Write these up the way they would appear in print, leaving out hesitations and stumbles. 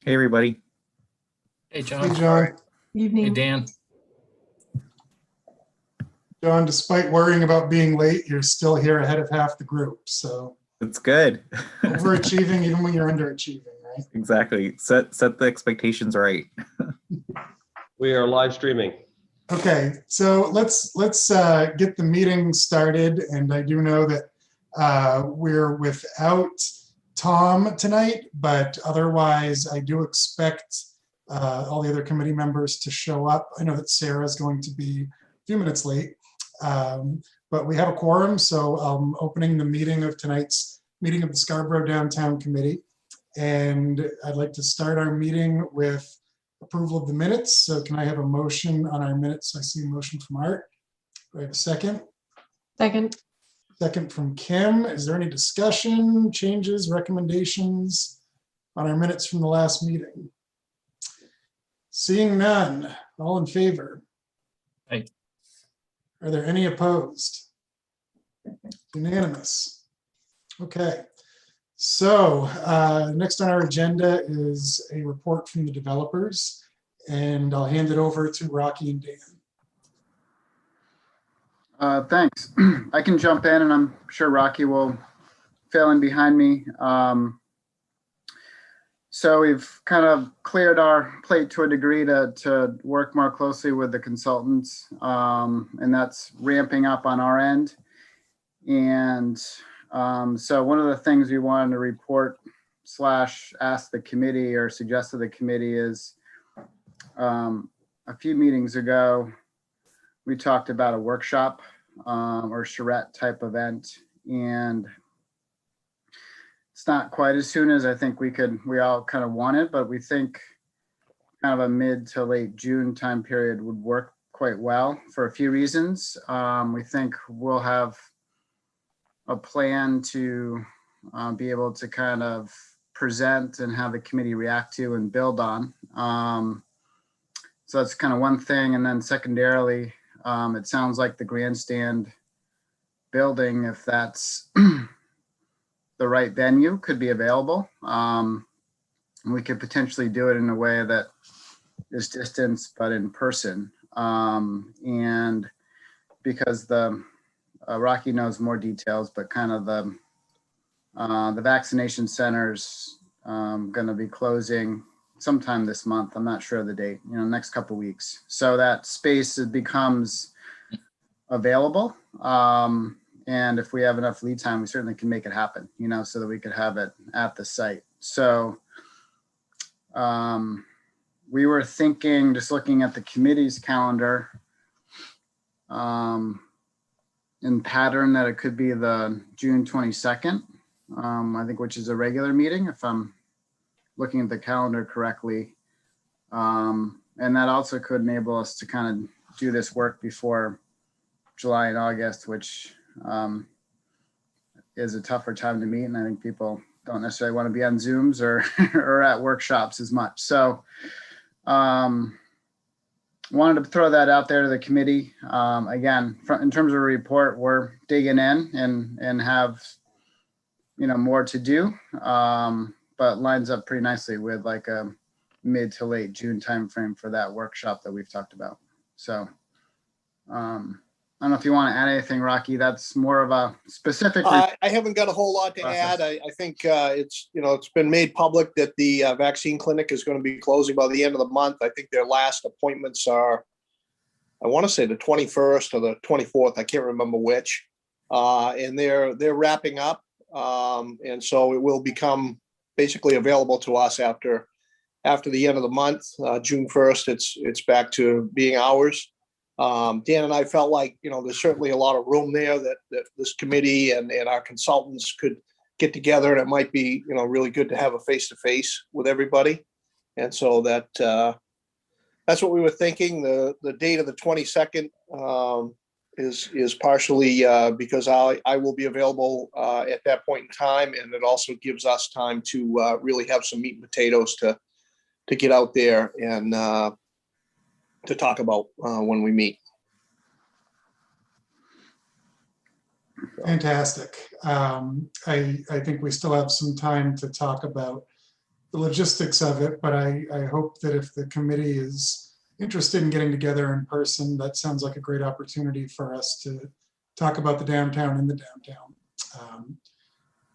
Hey, everybody. Hey, John. Hey, John. Hey, Evening. Dan. John, despite worrying about being late, you're still here ahead of half the group. So It's good. overachieving even when you're underachieving, right? Exactly. Set the expectations right. We are live streaming. Okay, so let's get the meeting started. And I do know that we're without Tom tonight, but otherwise I do expect all the other committee members to show up. I know that Sarah's going to be a few minutes late, but we have a quorum, so I'm opening the meeting of tonight's meeting of the Scarborough Downtown Committee. And I'd like to start our meeting with approval of the minutes. So can I have a motion on our minutes? I see a motion from Art. Do I have a second? Second. Second from Kim. Is there any discussion, changes, recommendations on our minutes from the last meeting? Seeing none, all in favor? Aye. Are there any opposed? Unanimous. Okay. So next on our agenda is a report from the developers, and I'll hand it over to Rocky and Dan. Thanks. I can jump in, and I'm sure Rocky will fill in behind me. So we've kind of cleared our plate to a degree to work more closely with the consultants, and that's ramping up on our end. And so one of the things we wanted to report / ask the committee or suggest to the committee is a few meetings ago, we talked about a workshop or charrette type event, and it's not quite as soon as I think we all kind of wanted, but we think kind of a mid to late June time period would work quite well for a few reasons. We think we'll have a plan to be able to kind of present and have the committee react to and build on. So that's kind of one thing. And then secondarily, it sounds like the grandstand building, if that's the right venue, could be available. We could potentially do it in a way that is distance, but in person. And because Rocky knows more details, but kind of the vaccination center's going to be closing sometime this month. I'm not sure of the date, next couple of weeks. So that space becomes available. And if we have enough lead time, we certainly can make it happen, so that we could have it at the site. So we were thinking, just looking at the committee's calendar, in pattern, that it could be the June 22nd, I think, which is a regular meeting, if I'm looking at the calendar correctly. And that also could enable us to kind of do this work before July and August, which is a tougher time to meet. And I think people don't necessarily want to be on Zooms or at workshops as much. So wanted to throw that out there to the committee. Again, in terms of a report, we're digging in and have, more to do, but lines up pretty nicely with like a mid to late June timeframe for that workshop that we've talked about. So I don't know if you want to add anything, Rocky. That's more of a specific. I haven't got a whole lot to add. I think it's been made public that the vaccine clinic is going to be closing by the end of the month. I think their last appointments are, I want to say the 21st or the 24th. I can't remember which. And they're wrapping up. And so it will become basically available to us after the end of the month. June 1st, it's back to being ours. Dan and I felt like, there's certainly a lot of room there that this committee and our consultants could get together, and it might be, really good to have a face-to-face with everybody. And so that's what we were thinking. The date of the 22nd is partially because I will be available at that point in time, and it also gives us time to really have some meat and potatoes to get out there and to talk about when we meet. Fantastic. I think we still have some time to talk about the logistics of it, but I hope that if the committee is interested in getting together in person, that sounds like a great opportunity for us to talk about the downtown in the downtown.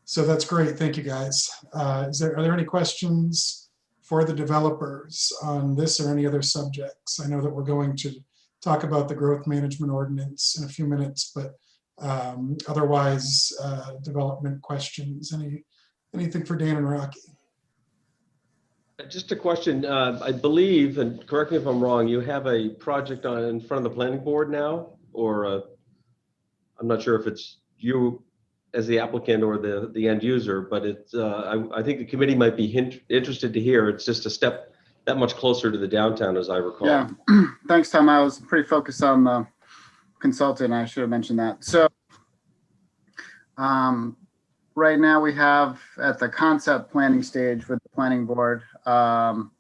So that's great. Thank you, guys. Are there any questions for the developers on this or any other subjects? I know that we're going to talk about the growth management ordinance in a few minutes, but otherwise, development questions, anything for Dan and Rocky? Just a question. I believe, and correct me if I'm wrong, you have a project in front of the planning board now, or I'm not sure if it's you as the applicant or the end user, but it's I think the committee might be interested to hear. It's just a step that much closer to the downtown, as I recall. Yeah, thanks, Tom. I was pretty focused on the consultant. I should have mentioned that. So right now we have at the concept planning stage with the planning board, an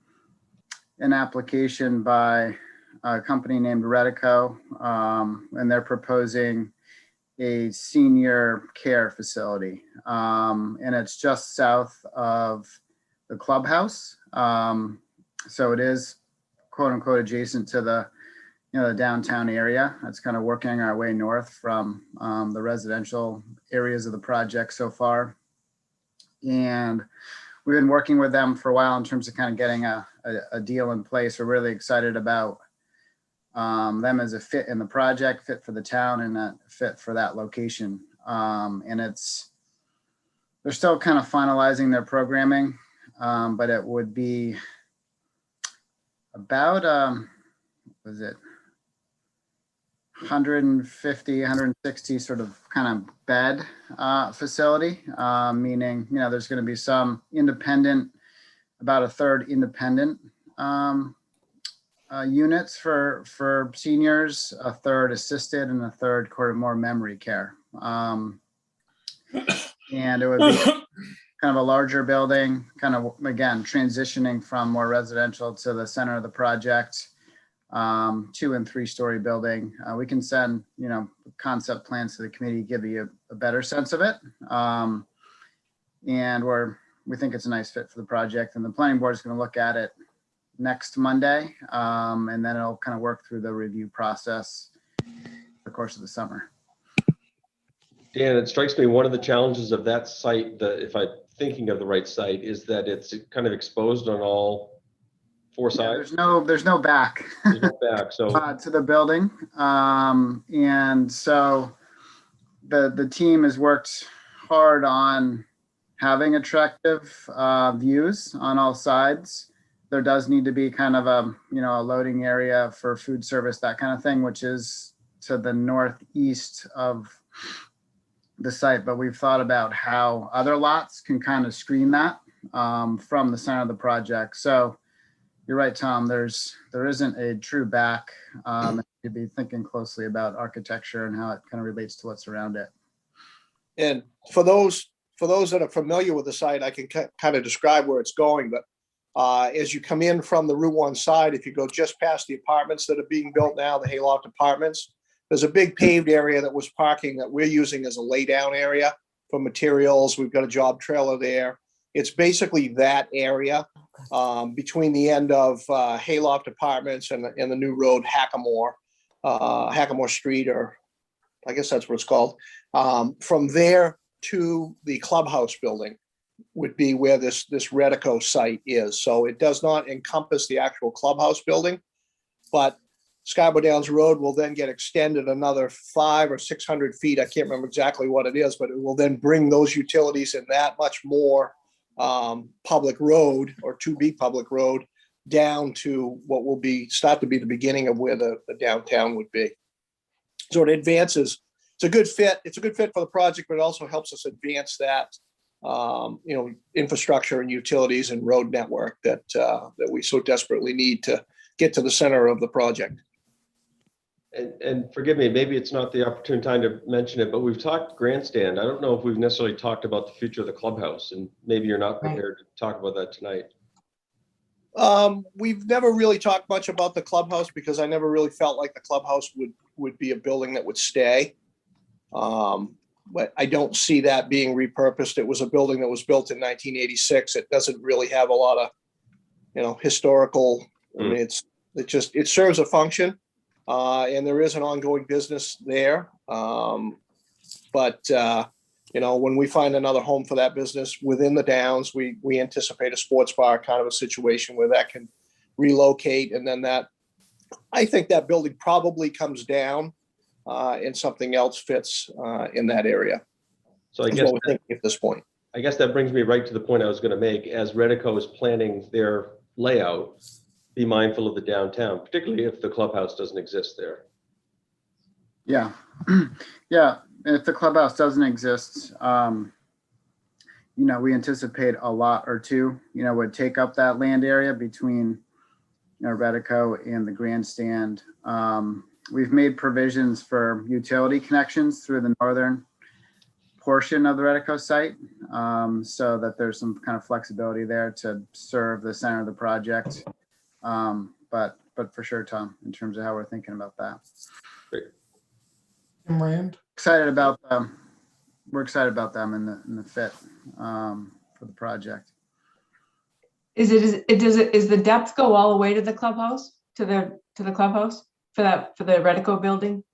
application by a company named Redico, and they're proposing a senior care facility. And it's just south of the Clubhouse. So it is quote unquote adjacent to the downtown area. It's kind of working our way north from the residential areas of the project so far. And we've been working with them for a while in terms of kind of getting a deal in place. We're really excited about them as a fit in the project, fit for the town, and a fit for that location. And they're still kind of finalizing their programming, but it would be about, was it 150, 160 sort of kind of bed facility, meaning, there's going to be some independent, about a third independent units for seniors, a third assisted, and a third more memory care. And it would be kind of a larger building, kind of, again, transitioning from more residential to the center of the project, 2- and 3-story building. We can send, concept plans to the committee, give you a better sense of it. And we think it's a nice fit for the project, and the planning board is going to look at it next Monday, and then it'll kind of work through the review process over the course of the summer. Dan, it strikes me one of the challenges of that site, if I'm thinking of the right site, is that it's kind of exposed on all 4 sides. Yeah, there's no back. There's no back, so to the building, and so the team has worked hard on having attractive views on all sides. There does need to be kind of a loading area for food service, that kind of thing, which is to the northeast of the site. But we've thought about how other lots can kind of screen that from the center of the project. So you're right, Tom, there isn't a true back. You'd be thinking closely about architecture and how it kind of relates to what's around it. And for those that are familiar with the site, I can kind of describe where it's going, but as you come in from the Route 1 side, if you go just past the apartments that are being built now, the Hayloft apartments, there's a big paved area that was parking that we're using as a lay down area for materials. We've got a job trailer there. It's basically that area between the end of Hayloft apartments and the new road, Hackamore Street, or I guess that's what it's called. From there to the Clubhouse building would be where this Redico site is. So it does not encompass the actual Clubhouse building, but Scarborough Downs Road will then get extended another 500 or 600 feet. I can't remember exactly what it is, but it will then bring those utilities and that much more public road, or to be public road, down to what will start to be the beginning of where the downtown would be. So it advances. It's a good fit. It's a good fit for the project, but it also helps us advance that infrastructure and utilities and road network that we so desperately need to get to the center of the project. And forgive me, maybe it's not the opportune time to mention it, but we've talked grandstand. I don't know if we've necessarily talked about the future of the clubhouse, and maybe you're not prepared to talk about that tonight. We've never really talked much about the clubhouse because I never really felt like the clubhouse would be a building that would stay. but I don't see that being repurposed. It was a building that was built in 1986. It doesn't really have a lot of, historical, I mean, it serves a function. And there is an ongoing business there. But when we find another home for that business within the Downs, we anticipate a sports bar kind of a situation where that can relocate. And then I think that building probably comes down and something else fits in that area. So I That's guess what we're thinking at this point. I guess that brings me right to the point I was going to make. As Redico is planning their layout, be mindful of the downtown, particularly if the clubhouse doesn't exist there. Yeah. Yeah. If the clubhouse doesn't exist, we anticipate a lot or two, would take up that land area between, Redico and the grandstand. We've made provisions for utility connections through the northern portion of the Redico site, so that there's some kind of flexibility there to serve the center of the project. But for sure, Tom, in terms of how we're thinking about that. Great. Tim Rand? Excited about them. We're excited about them in the fit for the project. Is the depth go all the way to the clubhouse, to the clubhouse for the Redico building?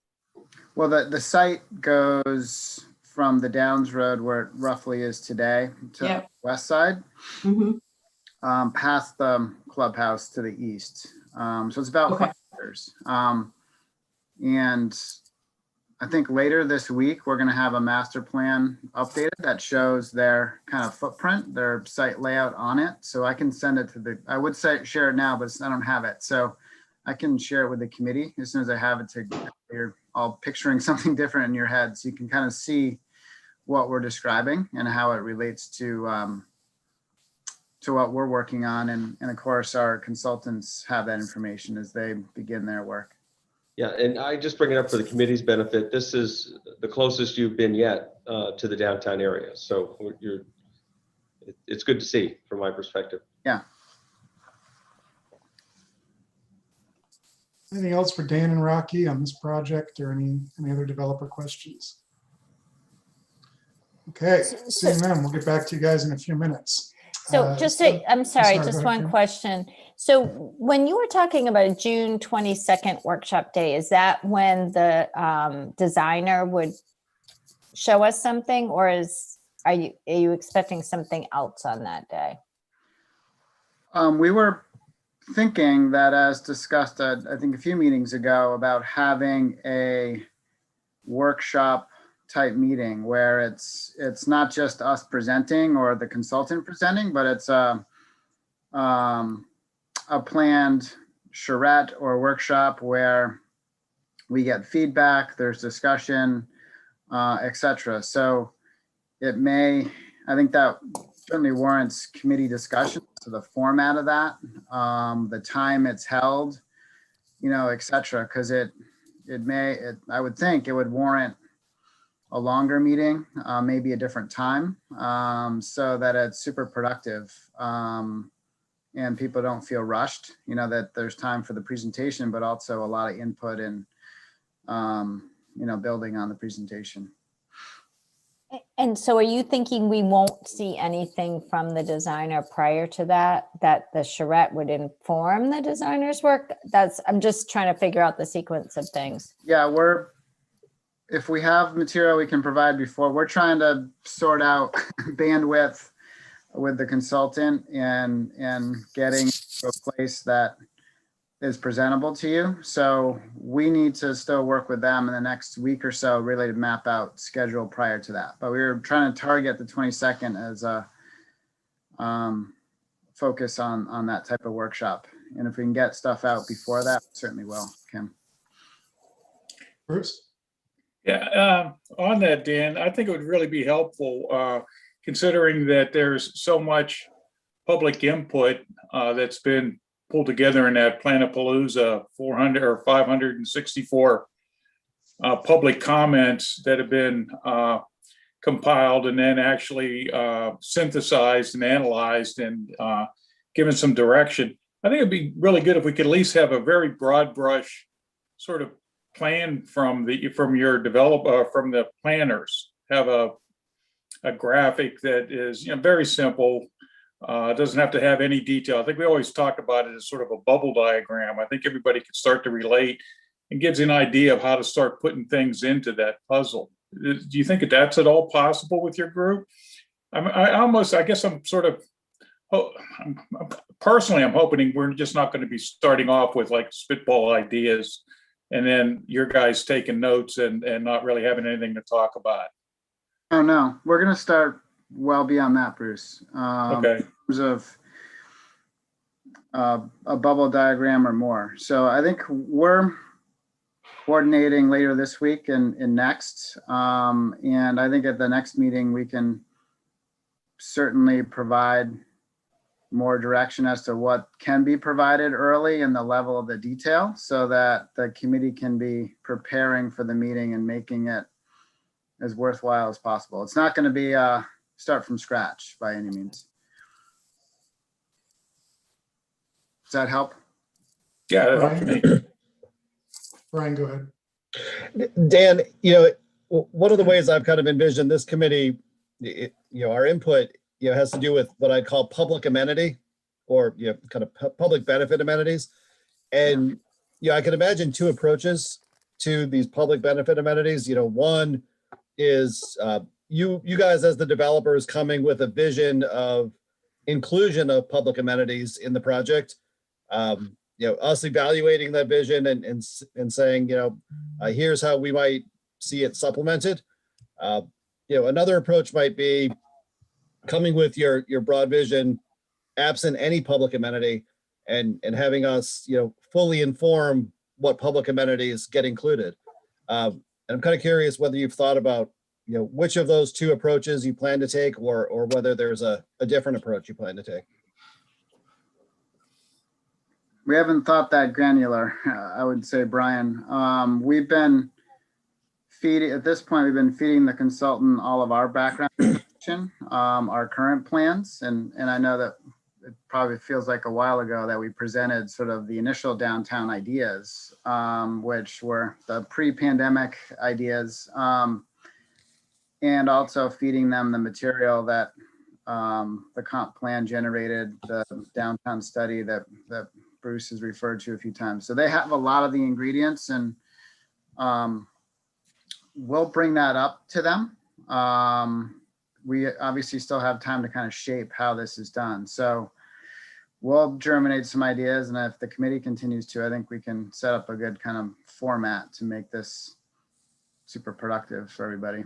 Well, the site goes from the Downs Road where it roughly is today to the west side, past the clubhouse to the east. So it's about 5 acres. And I think later this week, we're going to have a master plan updated that shows their kind of footprint, their site layout on it. So I can send it to I would say share it now, but I don't have it. So I can share it with the committee as soon as I have it. You're all picturing something different in your head. So you can kind of see what we're describing and how it relates to what we're working on. And of course, our consultants have that information as they begin their work. Yeah, and I just bring it up for the committee's benefit. This is the closest you've been yet to the downtown area. So it's good to see from my perspective. Yeah. Anything else for Dan and Rocky on this project or any other developer questions? Okay, seeing them, we'll get back to you guys in a few minutes. So I'm sorry, just one Kim. question. So when you were talking about a June 22nd workshop day, is that when the designer would show us something, or are you expecting something else on that day? We were thinking that, as discussed, I think a few meetings ago, about having a workshop type meeting where it's not just us presenting or the consultant presenting, but it's a planned charrette or workshop where we get feedback, there's discussion, etc. So I think that certainly warrants committee discussion. So the format of that, the time it's held, etc. Because I would think it would warrant a longer meeting, maybe a different time, so that it's super productive and people don't feel rushed, that there's time for the presentation, but also a lot of input and, building on the presentation. And so are you thinking we won't see anything from the designer prior to that the charrette would inform the designer's work? I'm just trying to figure out the sequence of things. Yeah, if we have material we can provide before, we're trying to sort out bandwidth with the consultant and getting to a place that is presentable to you. So we need to still work with them in the next week or so, really to map out schedule prior to that. But we were trying to target the 22nd as a focus on that type of workshop. And if we can get stuff out before that, we certainly will, Kim. Bruce? Yeah, on that, Dan, I think it would really be helpful, considering that there's so much public input that's been pulled together in that Planapalooza 400 or 564 public comments that have been compiled and then actually synthesized and analyzed and given some direction. I think it'd be really good if we could at least have a very broad brush sort of plan from the planners have a graphic that is, very simple. Doesn't have to have any detail. I think we always talk about it as sort of a bubble diagram. I think everybody can start to relate and gives you an idea of how to start putting things into that puzzle. Do you think that that's at all possible with your group? I guess I'm sort of, personally, I'm hoping we're just not going to be starting off with like spitball ideas and then your guys taking notes and not really having anything to talk about. Oh, no, we're going to start well beyond that, Bruce. Okay. In terms of a bubble diagram or more. So I think we're coordinating later this week and next. And I think at the next meeting, we can certainly provide more direction as to what can be provided early and the level of the detail so that the committee can be preparing for the meeting and making it as worthwhile as possible. It's not going to be start from scratch by any means. Does that help? Yeah, that helped me. Brian, go ahead. Dan, one of the ways I've kind of envisioned this committee, our input, has to do with what I call public amenity or, kind of public benefit amenities. And, I can imagine two approaches to these public benefit amenities. One is you guys as the developers coming with a vision of inclusion of public amenities in the project. Us evaluating that vision and saying, here's how we might see it supplemented. Another approach might be coming with your broad vision, absent any public amenity, and having us, fully inform what public amenities get included. And I'm kind of curious whether you've thought about, which of those two approaches you plan to take, or whether there's a different approach you plan to take. We haven't thought that granular, I would say, Brian. We've been feeding, at this point, we've been feeding the consultant all of our background information, our current plans. And I know that it probably feels like a while ago that we presented sort of the initial downtown ideas, which were the pre-pandemic ideas, and also feeding them the material that the comp plan generated, the downtown study that Bruce has referred to a few times. So they have a lot of the ingredients, and we'll bring that up to them. We obviously still have time to kind of shape how this is done. So we'll germinate some ideas, and if the committee continues to, I think we can set up a good kind of format to make this super productive for everybody.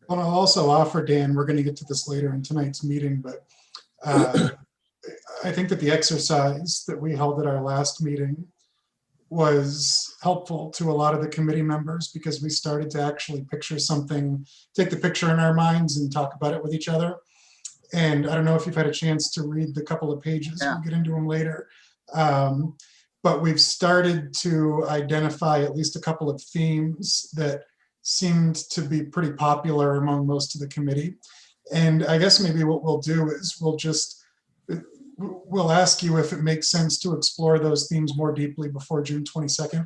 Well, I'll also offer, Dan, we're going to get to this later in tonight's meeting, but I think that the exercise that we held at our last meeting was helpful to a lot of the committee members because we started to actually picture something, take the picture in our minds and talk about it with each other. And I don't know if you've had a chance to read the couple of pages, We'll get into them later. But we've started to identify at least a couple of themes that seemed to be pretty popular among most of the committee. And I guess maybe what we'll do is we'll ask you if it makes sense to explore those themes more deeply before June 22nd.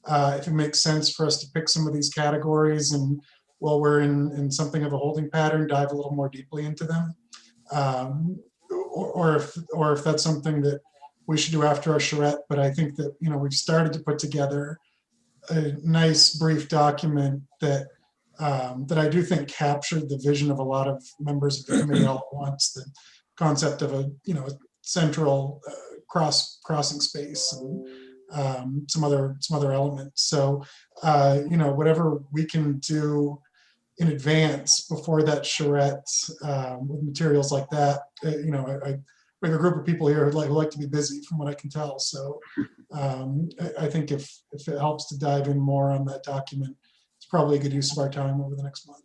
If it makes sense for us to pick some of these categories and while we're in something of a holding pattern, dive a little more deeply into them. Or if that's something that we should do after our charrette. But I think that, we've started to put together a nice brief document that I do think captured the vision of a lot of members of the committee all at once. The concept of a central crossing space and some other elements. So whatever we can do in advance before that charrette with materials like that, we have a group of people here who like to be busy, from what I can tell. So I think if it helps to dive in more on that document, it's probably a good use of our time over the next month.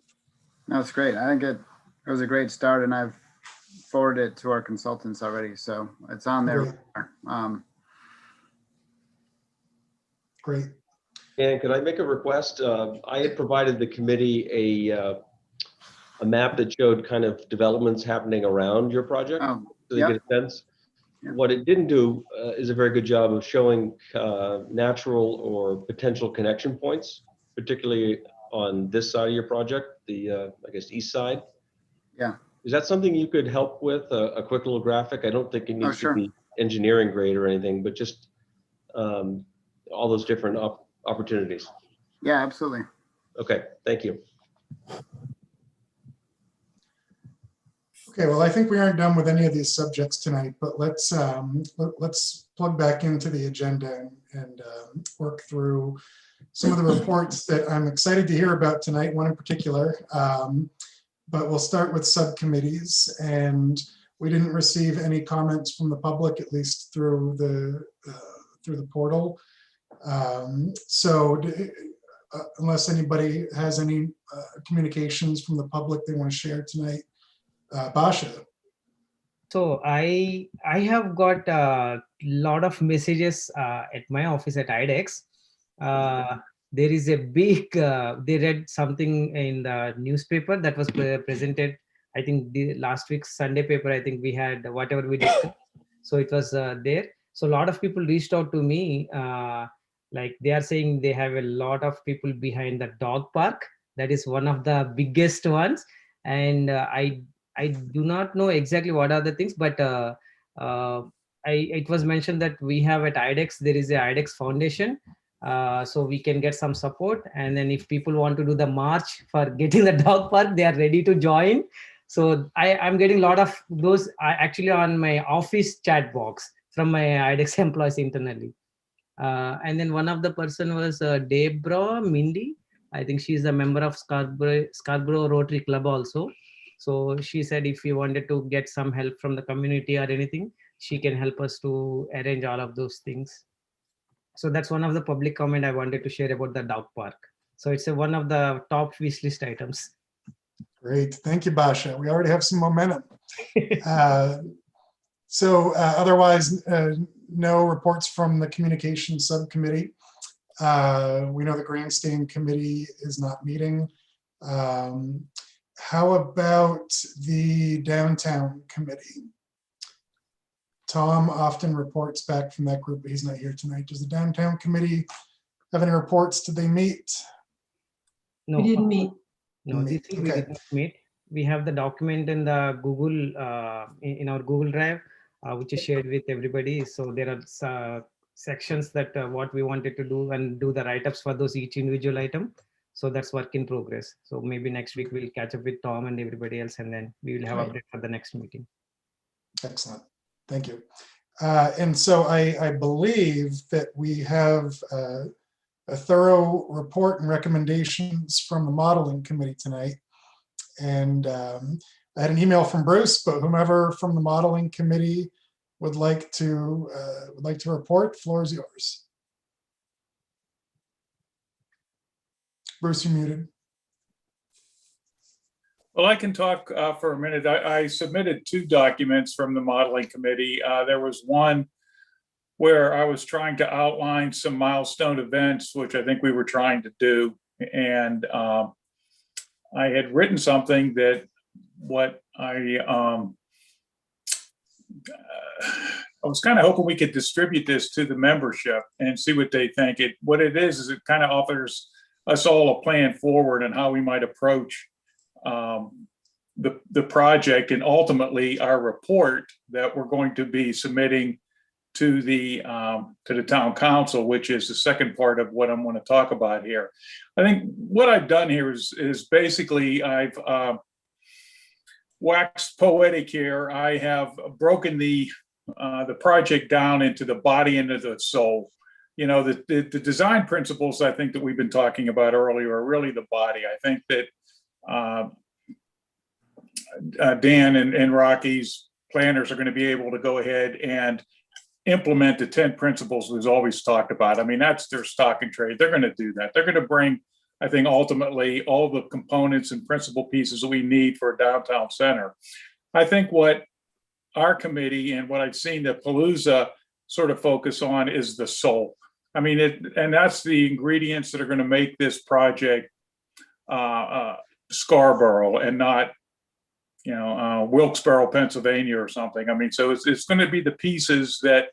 That's great. I think it was a great start, and I've forwarded it to our consultants already, so it's on there. Great. And could I make a request? I had provided the committee a map that showed kind of developments happening around your project. So they get a sense. Yeah. What it didn't do is a very good job of showing natural or potential connection points, particularly on this side of your project, the, I guess, east side. Yeah. Is that something you could help with, a quick little graphic? I don't think it needs sure. to be engineering grade or anything, but just all those different opportunities. Yeah, absolutely. Okay, thank you. Okay, well, I think we aren't done with any of these subjects tonight, but let's plug back into the agenda and work through some of the reports that I'm excited to hear about tonight, one in particular. But we'll start with subcommittees, and we didn't receive any comments from the public, at least through the portal. Unless anybody has any communications from the public they want to share tonight, Basha. So I have got a lot of messages at my office at IDEX. There is a big, they read something in the newspaper that was presented, I think the last week's Sunday paper, I think we had whatever we discussed. So it was there. So a lot of people reached out to me, like they are saying they have a lot of people behind the dog park. That is one of the biggest ones. And I do not know exactly what are the things, but it was mentioned that we have at IDEX, there is a IDEX Foundation. So we can get some support. And then if people want to do the march for getting the dog park, they are ready to join. So I'm getting a lot of those actually on my office chat box from my IDEX employees internally. And then one of the person was Debra Mindy. I think she's a member of Scarborough Rotary Club also. So she said if you wanted to get some help from the community or anything, she can help us to arrange all of those things. So that's one of the public comment I wanted to share about the dog park. So it's one of the top wish list items. Great, thank you, Basha. We already have some momentum. Otherwise, no reports from the communications subcommittee. We know the grandstand committee is not meeting. How about the downtown committee? Tom often reports back from that group, but he's not here tonight. Does the downtown committee have any reports? Did they meet? No, We didn't meet. no, this week we Okay. did not meet. We have the document in the Google, in our Google Drive, which is shared with everybody. So there are sections that what we wanted to do and do the write-ups for those each individual item. So that's work in progress. So maybe next week we'll catch up with Tom and everybody else, and then we will have Right. update for the next meeting. Excellent, thank you. And so I believe that we have a thorough report and recommendations from the modeling committee tonight. And I had an email from Bruce, but whomever from the modeling committee would like to report, floor is yours. Bruce, you're muted. Well, I can talk for a minute. I submitted 2 documents from the modeling committee. There was one where I was trying to outline some milestone events, which I think we were trying to do. And I had written something that I was kind of hoping we could distribute this to the membership and see what they think. What it is it kind of offers us all a plan forward and how we might approach the project, and ultimately our report that we're going to be submitting to the town council, which is the second part of what I'm going to talk about here. I think what I've done here is basically I've waxed poetic here. I have broken the project down into the body and into the soul. You know, the design principles I think that we've been talking about earlier are really the body. I think that Dan and Rocky's planners are going to be able to go ahead and implement the 10 principles we've always talked about. I mean, that's their stock and trade. They're going to do that. They're going to bring, I think, ultimately all the components and principal pieces that we need for a downtown center. I think what our committee and what I've seen that Palooza sort of focus on is the soul. I mean, and that's the ingredients that are going to make this project Scarborough and not, you know, Wilkesboro, Pennsylvania or something. I mean, so it's going to be the pieces that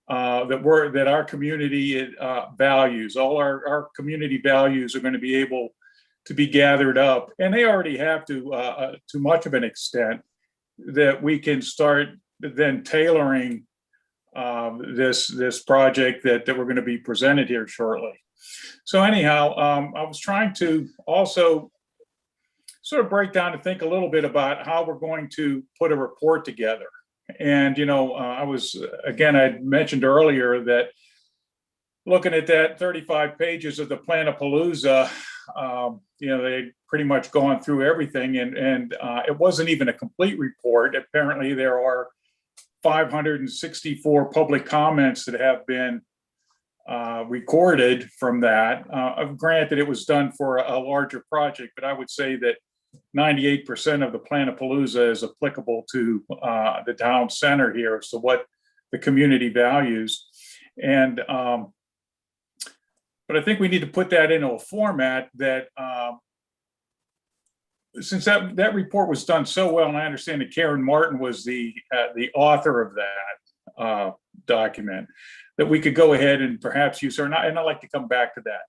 our community values. All our community values are going to be able to be gathered up, and they already have to much of an extent, that we can start then tailoring this project that we're going to be presented here shortly. So anyhow, I was trying to also sort of break down and think a little bit about how we're going to put a report together. And, I mentioned earlier that looking at that 35 pages of the Planapalooza, they'd pretty much gone through everything, and it wasn't even a complete report. Apparently there are 564 public comments that have been recorded from that. Granted, it was done for a larger project, but I would say that 98% of the Planapalooza is applicable to the town center here, so what the community values. And but I think we need to put that into a format that, since that report was done so well, and I understand that Karen Martin was the author of that document, that we could go ahead and perhaps use her, and I'd like to come back to that.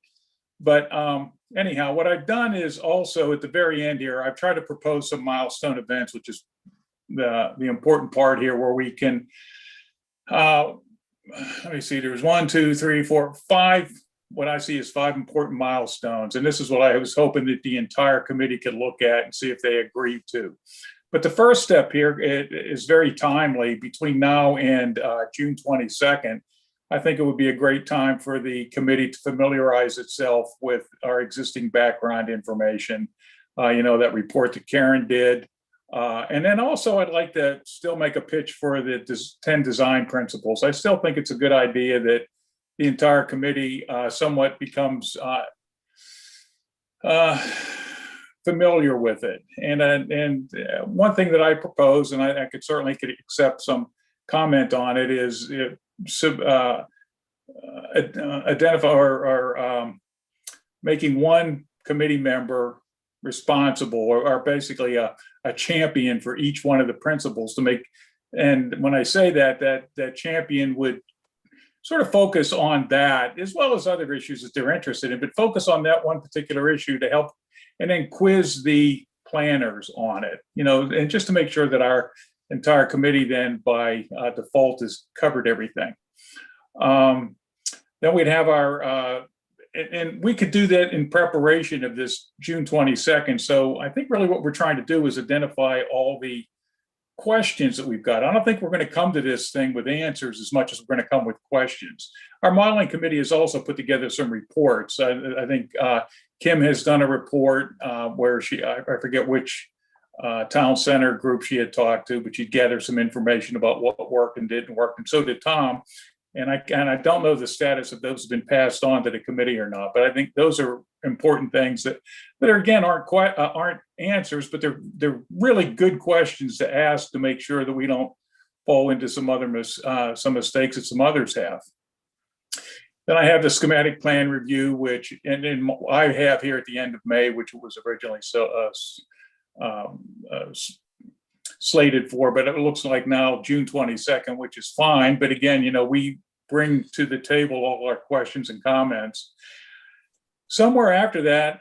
But anyhow, what I've done is also at the very end here, I've tried to propose some milestone events, which is the important part here, where we can, let me see, there's 1, 2, 3, 4, 5, what I see is 5 important milestones. And this is what I was hoping that the entire committee could look at and see if they agree to. But the first step here is very timely. Between now and June 22nd, I think it would be a great time for the committee to familiarize itself with our existing background information, that report that Karen did. And then also I'd like to still make a pitch for the 10 design principles. I still think it's a good idea that the entire committee somewhat becomes familiar with it. And one thing that I propose, and I could certainly accept some comment on it, is identify or making one committee member responsible or basically a champion for each one of the principles to make. And when I say that champion would sort of focus on that, as well as other issues that they're interested in, but focus on that one particular issue to help, and then quiz the planners on it, and just to make sure that our entire committee then by default has covered everything. Then we'd have our, and we could do that in preparation of this June 22nd. So I think really what we're trying to do is identify all the questions that we've got. I don't think we're going to come to this thing with answers as much as we're going to come with questions. Our modeling committee has also put together some reports. I think Kim has done a report where I forget which town center group she had talked to, but she'd gathered some information about what worked and didn't work, and so did Tom. And I don't know the status of those have been passed on to the committee or not, but I think those are important things that are, again, aren't answers, but they're really good questions to ask to make sure that we don't fall into some mistakes that some others have. Then I have the schematic plan review, which and I have here at the end of May, which was originally slated for, but it looks like now June 22nd, which is fine. But again, we bring to the table all our questions and comments. Somewhere after that,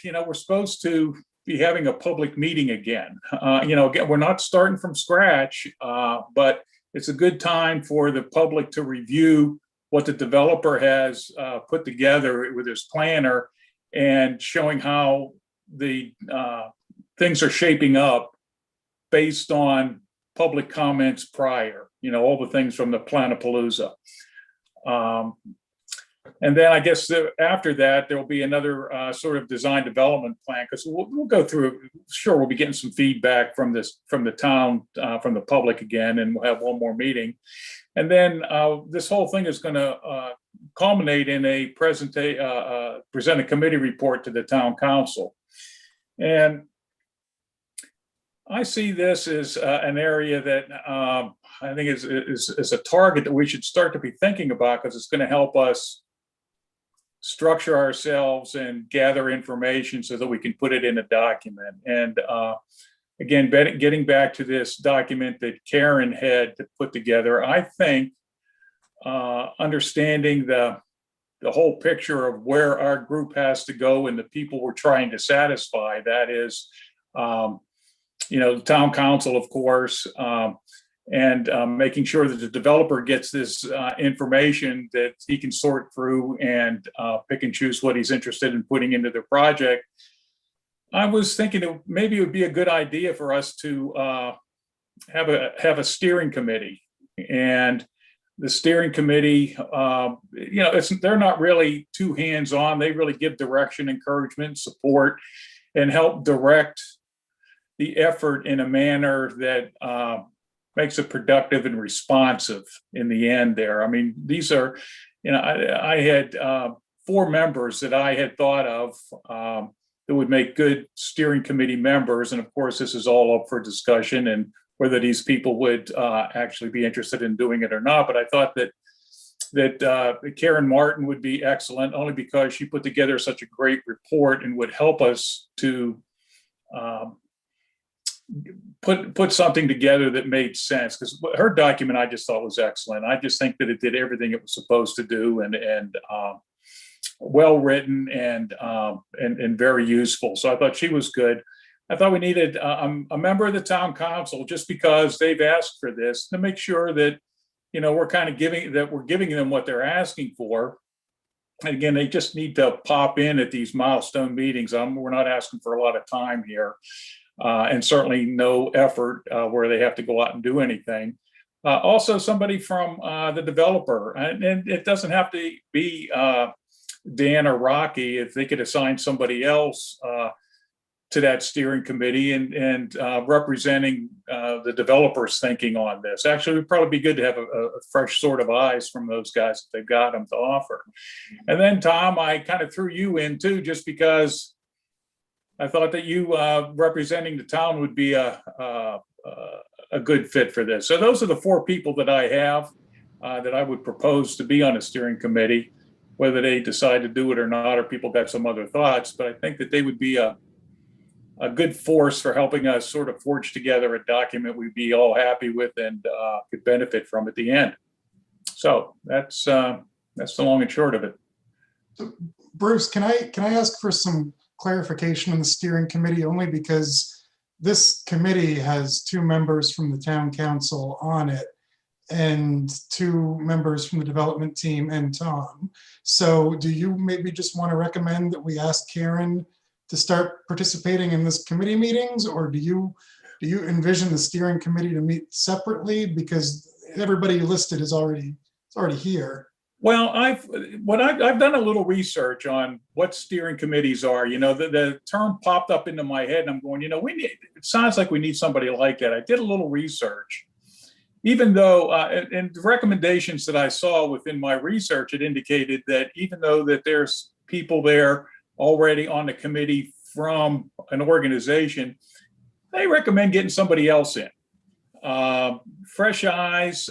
we're supposed to be having a public meeting again. Again, we're not starting from scratch, but it's a good time for the public to review what the developer has put together with his planner and showing how the things are shaping up based on public comments prior, all the things from the Planapalooza. And then I guess after that, there will be another sort of design development plan, because we'll go through, sure, we'll be getting some feedback from the town, from the public again, and we'll have one more meeting. And then this whole thing is going to culminate in a present a committee report to the town council. And I see this as an area that I think is a target that we should start to be thinking about, because it's going to help us structure ourselves and gather information so that we can put it in a document. And again, getting back to this document that Karen had put together, I think understanding the the whole picture of where our group has to go and the people we're trying to satisfy. That is, the town council, of course, and making sure that the developer gets this information that he can sort through and pick and choose what he's interested in putting into the project. I was thinking maybe it would be a good idea for us to have a steering committee. And the steering committee, they're not really too hands-on. They really give direction, encouragement, support, and help direct the effort in a manner that makes it productive and responsive in the end there. I mean, these are, I had 4 members that I had thought of that would make good steering committee members. And of course, this is all up for discussion and whether these people would actually be interested in doing it or not. But I thought that Karen Martin would be excellent, only because she put together such a great report and would help us to put something together that made sense. Because her document I just thought was excellent. I just think that it did everything it was supposed to do, and well written and very useful. So I thought she was good. I thought we needed a member of the town council, just because they've asked for this, to make sure that we're kind of giving them what they're asking for. And again, they just need to pop in at these milestone meetings. We're not asking for a lot of time here, and certainly no effort where they have to go out and do anything. Also, somebody from the developer, and it doesn't have to be Dan or Rocky. If they could assign somebody else to that steering committee and representing the developers' thinking on this. Actually, it would probably be good to have a fresh sort of eyes from those guys if they've got them to offer. And then, Tom, I kind of threw you in too, just because I thought that you representing the town would be a good fit for this. So those are the 4 people that I have that I would propose to be on a steering committee. Whether they decide to do it or not, or people got some other thoughts, but I think that they would be a good force for helping us sort of forge together a document we'd be all happy with and could benefit from at the end. So that's the long and short of it. So, Bruce, can I ask for some clarification on the steering committee, only because this committee has 2 members from the town council on it and 2 members from the development team and Tom. So do you maybe just want to recommend that we ask Karen to start participating in this committee meetings, or do you envision the steering committee to meet separately, because everybody listed is already here? Well, I've done a little research on what steering committees are. The term popped up into my head, and I'm going, it sounds like we need somebody like that. I did a little research, even though, and the recommendations that I saw within my research, it indicated that even though that there's people there already on the committee from an organization, they recommend getting somebody else in. Fresh eyes.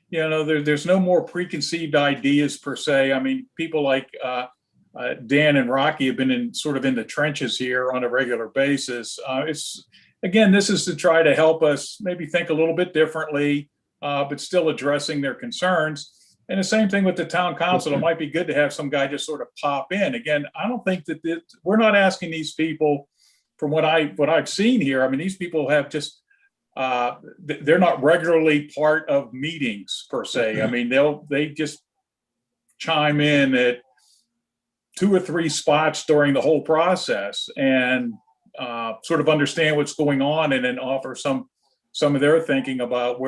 There's no more preconceived ideas per se. I mean, people like Dan and Rocky have been in the trenches here on a regular basis. This is to try to help us maybe think a little bit differently, but still addressing their concerns. And the same thing with the town council. It might be good to have some guy just sort of pop in. Again, I don't think that we're not asking these people, from what I've seen here. I mean, these people have just they're not regularly part of meetings per se. I mean, they just chime in at 2 or 3 spots during the whole process and sort of understand what's going on, and then offer some of their thinking about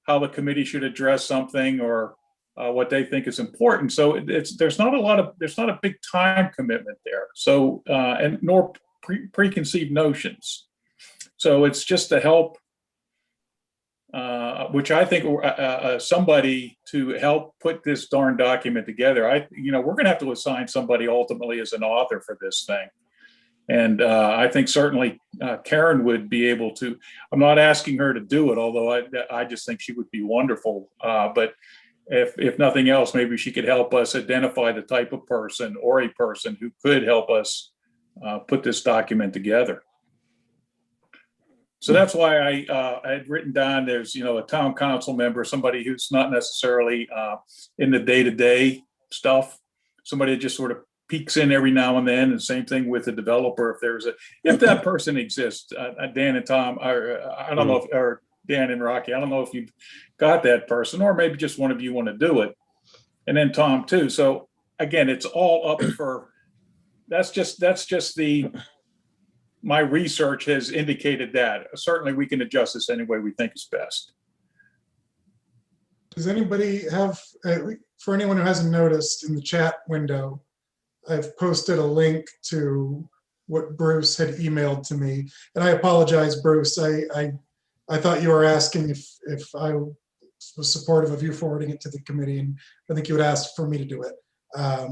how the committee should address something, or what they think is important. So there's not a big time commitment there. So and nor preconceived notions. So it's just to help, which I think somebody to help put this darn document together. We're going to have to assign somebody ultimately as an author for this thing. And I think certainly Karen would be able to. I'm not asking her to do it, although I just think she would be wonderful. But if nothing else, maybe she could help us identify the type of person or a person who could help us put this document together. So that's why I had written down, there's, a town council member, somebody who's not necessarily in the day-to-day stuff, somebody that just sort of peeks in every now and then, and same thing with the developer, if that person exists. Dan and Tom, or I don't know if, or Dan and Rocky, I don't know if you've got that person, or maybe just one of you want to do it. And then Tom too. So again, it's all up for, that's just my research has indicated that. Certainly we can adjust this any way we think is best. Does anybody have, for anyone who hasn't noticed, in the chat window, I've posted a link to what Bruce had emailed to me. And I apologize, Bruce. I thought you were asking if I was supportive of you forwarding it to the committee, and I think you had asked for me to do it.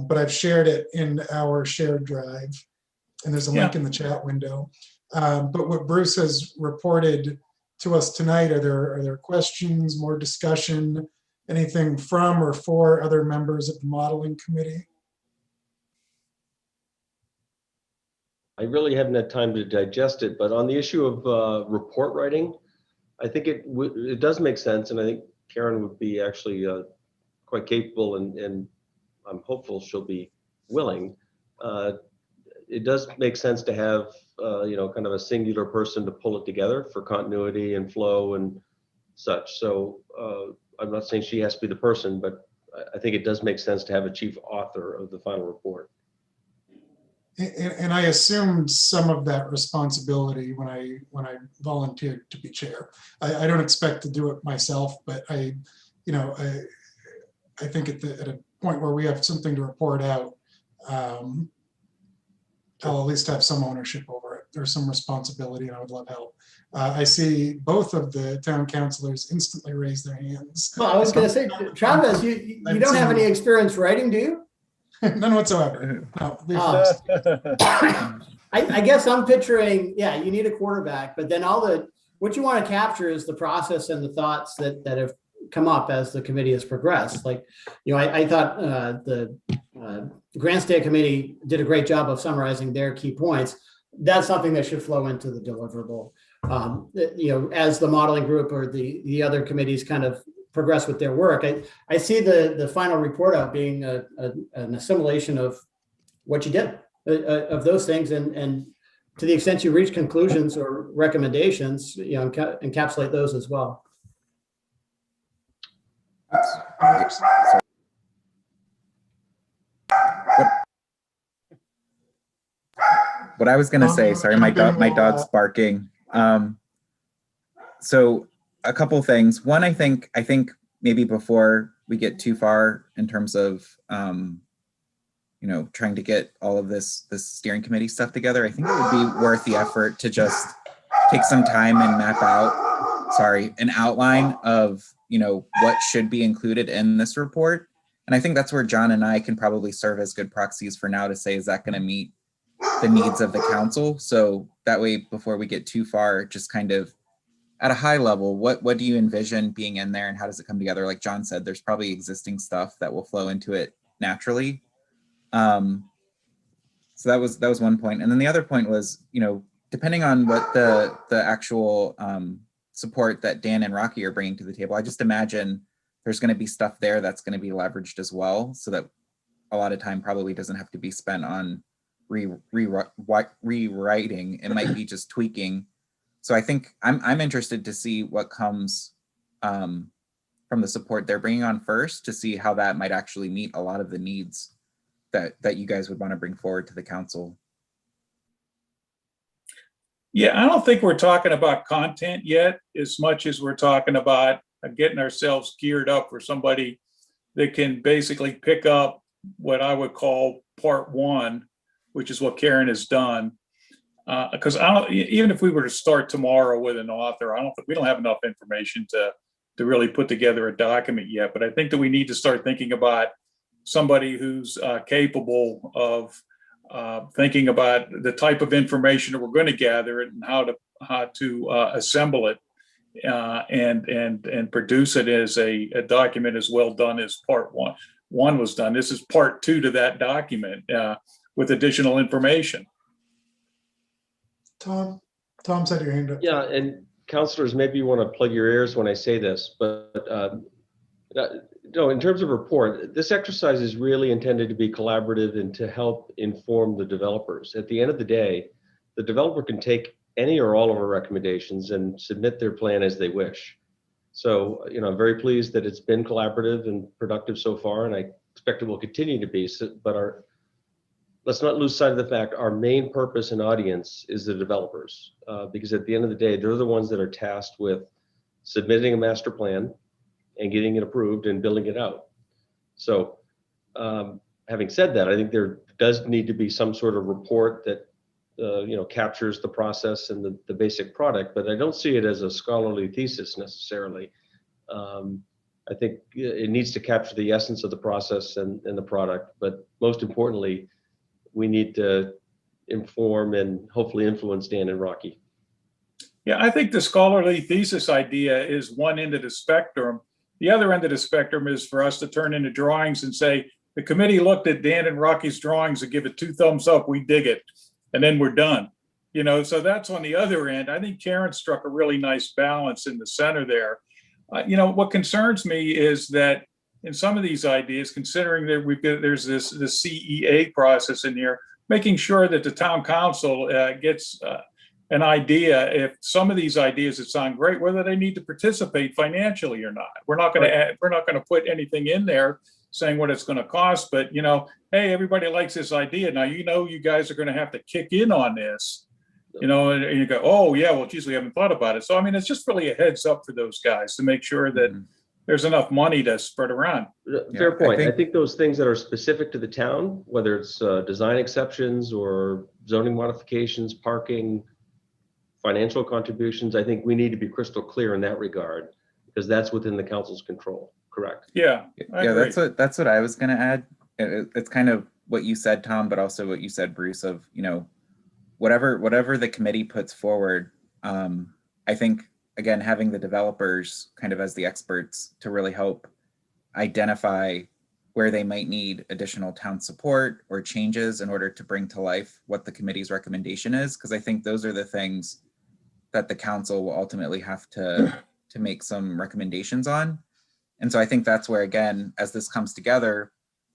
But I've shared it in our shared drive, and there's a link in the chat window. But what Bruce has reported to us tonight, are there questions, more discussion, anything from or for other members of the modeling committee? I really haven't had time to digest it, but on the issue of report writing, I think it does make sense, and I think Karen would be actually quite capable, and I'm hopeful she'll be willing. It does make sense to have kind of a singular person to pull it together for continuity and flow and such. So I'm not saying she has to be the person, but I think it does make sense to have a chief author of the final report. And I assumed some of that responsibility when I volunteered to be chair. I don't expect to do it myself, but I think at a point where we have something to report out, I'll at least have some ownership over it. There's some responsibility, and I would love help. I see both of the town councilors instantly raise their hands. Well, I was going to say, Travis, you don't have any experience writing, do you? None whatsoever. No, I guess I'm picturing, you need a quarterback, but then what you want to capture is the process and the thoughts that have come up as the committee has progressed. Like, I thought the Grants Day Committee did a great job of summarizing their key points. That's something that should flow into the deliverable. As the modeling group or the other committees kind of progress with their work, I see the final report out being an assimilation of what you did, of those things, and to the extent you reach conclusions or recommendations, encapsulate those as well. What I was going to say, sorry, my dog's barking. So a couple things. One, I think maybe before we get too far in terms of, trying to get all of this steering committee stuff together, I think it would be worth the effort to just take some time and map out, an outline of, what should be included in this report. And I think that's where John and I can probably serve as good proxies for now to say, is that going to meet the needs of the council? So that way, before we get too far, just kind of at a high level, what do you envision being in there, and how does it come together? Like John said, there's probably existing stuff that will flow into it naturally. So that was one point. And then the other point was, depending on what the actual support that Dan and Rocky are bringing to the table, I just imagine there's going to be stuff there that's going to be leveraged as well, so that a lot of time probably doesn't have to be spent on rewriting. It might be just tweaking. So I think I'm interested to see what comes from the support they're bringing on first, to see how that might actually meet a lot of the needs that you guys would want to bring forward to the council. Yeah, I don't think we're talking about content yet as much as we're talking about getting ourselves geared up for somebody that can basically pick up what I would call part one, which is what Karen has done. Because even if we were to start tomorrow with an author, we don't have enough information to really put together a document yet. But I think that we need to start thinking about somebody who's capable of thinking about the type of information that we're going to gather and how to assemble it and produce it as a document as well done as part one was done. This is part two to that document with additional information. Tom? Tom said your hand up. Yeah, and counselors, maybe you want to plug your ears when I say this, but no, in terms of report, this exercise is really intended to be collaborative and to help inform the developers. At the end of the day, the developer can take any or all of our recommendations and submit their plan as they wish. So, I'm very pleased that it's been collaborative and productive so far, and I expect it will continue to be. But let's not lose sight of the fact our main purpose and audience is the developers, because at the end of the day, they're the ones that are tasked with submitting a master plan and getting it approved and building it out. So having said that, I think there does need to be some sort of report that captures the process and the basic product, but I don't see it as a scholarly thesis necessarily. I think it needs to capture the essence of the process and the product, but most importantly, we need to inform and hopefully influence Dan and Rocky. Yeah, I think the scholarly thesis idea is one end of the spectrum. The other end of the spectrum is for us to turn into drawings and say, the committee looked at Dan and Rocky's drawings and give it 2 thumbs up, we dig it, and then we're done. So that's on the other end. I think Karen struck a really nice balance in the center there. What concerns me is that in some of these ideas, considering that there's this CEA process in here, making sure that the town council gets an idea if some of these ideas that sound great, whether they need to participate financially or not. We're not going to put anything in there saying what it's going to cost, but hey, everybody likes this idea. Now, you guys are going to have to kick in on this, and you go, oh yeah, well, geez, we haven't thought about it. So, I mean, it's just really a heads up for those guys to make sure that there's enough money to spread around. Fair point. I think those things that are specific to the town, whether it's design exceptions or zoning modifications, parking, financial contributions, I think we need to be crystal clear in that regard, because that's within the council's control. Correct. Yeah. That's what I was going to add. It's kind of what you said, Tom, but also what you said, Bruce, of, whatever the committee puts forward. I think, again, having the developers kind of as the experts to really help identify where they might need additional town support or changes in order to bring to life what the committee's recommendation is. Because I think those are the things that the council will ultimately have to make some recommendations on. And so I think that's where, again, as this comes together,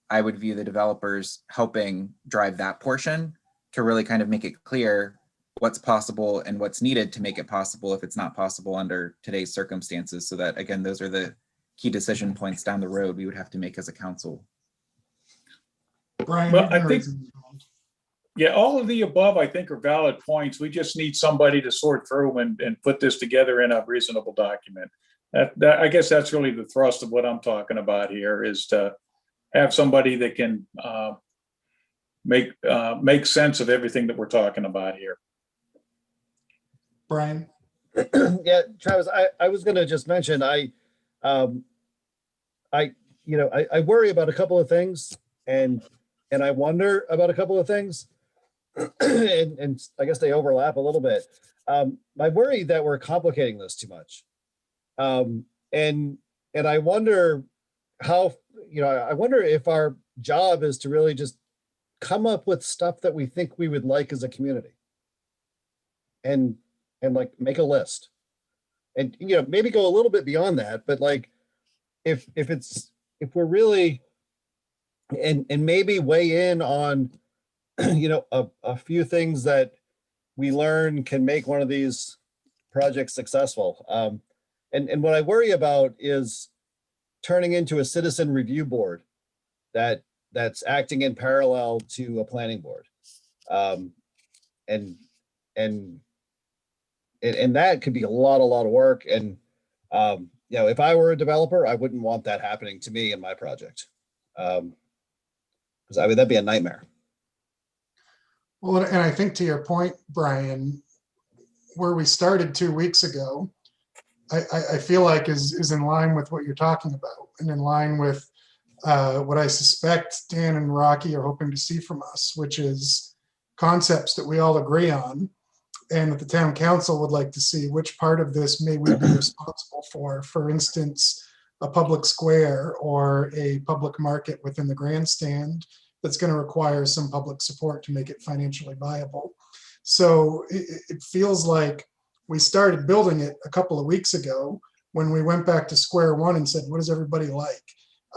I would view the developers helping drive that portion to really kind of make it clear what's possible and what's needed to make it possible if it's not possible under today's circumstances. So that, again, those are the key decision points down the road we would have to make as a council. Brian, Well, I think, yeah, all of the above, I think, are valid points. We just need somebody to sort through and put this together in a reasonable document. I guess that's really the thrust of what I'm talking about here, is to have somebody that can make sense of everything that we're talking about here. Brian. Yeah, Travis, I was going to just mention, I worry about a couple of things, and I wonder about a couple of things, and I guess they overlap a little bit. I worry that we're complicating this too much, and I wonder how, I wonder if our job is to really just come up with stuff that we think we would like as a community, and like make a list, and maybe go a little bit beyond that, but like if we're really and maybe weigh in on a few things that we learn can make one of these projects successful. And what I worry about is turning into a citizen review board that's acting in parallel to a planning board. And that could be a lot of work. And if I were a developer, I wouldn't want that happening to me in my project. Because that'd be a nightmare. Well, and I think to your point, Brian, where we started 2 weeks ago, I feel like is in line with what you're talking about, and in line with what I suspect Dan and Rocky are hoping to see from us, which is concepts that we all agree on, and that the town council would like to see which part of this may we be responsible for instance, a public square or a public market within the grandstand that's going to require some public support to make it financially viable. So it feels like we started building it a couple of weeks ago when we went back to square one and said, what does everybody like?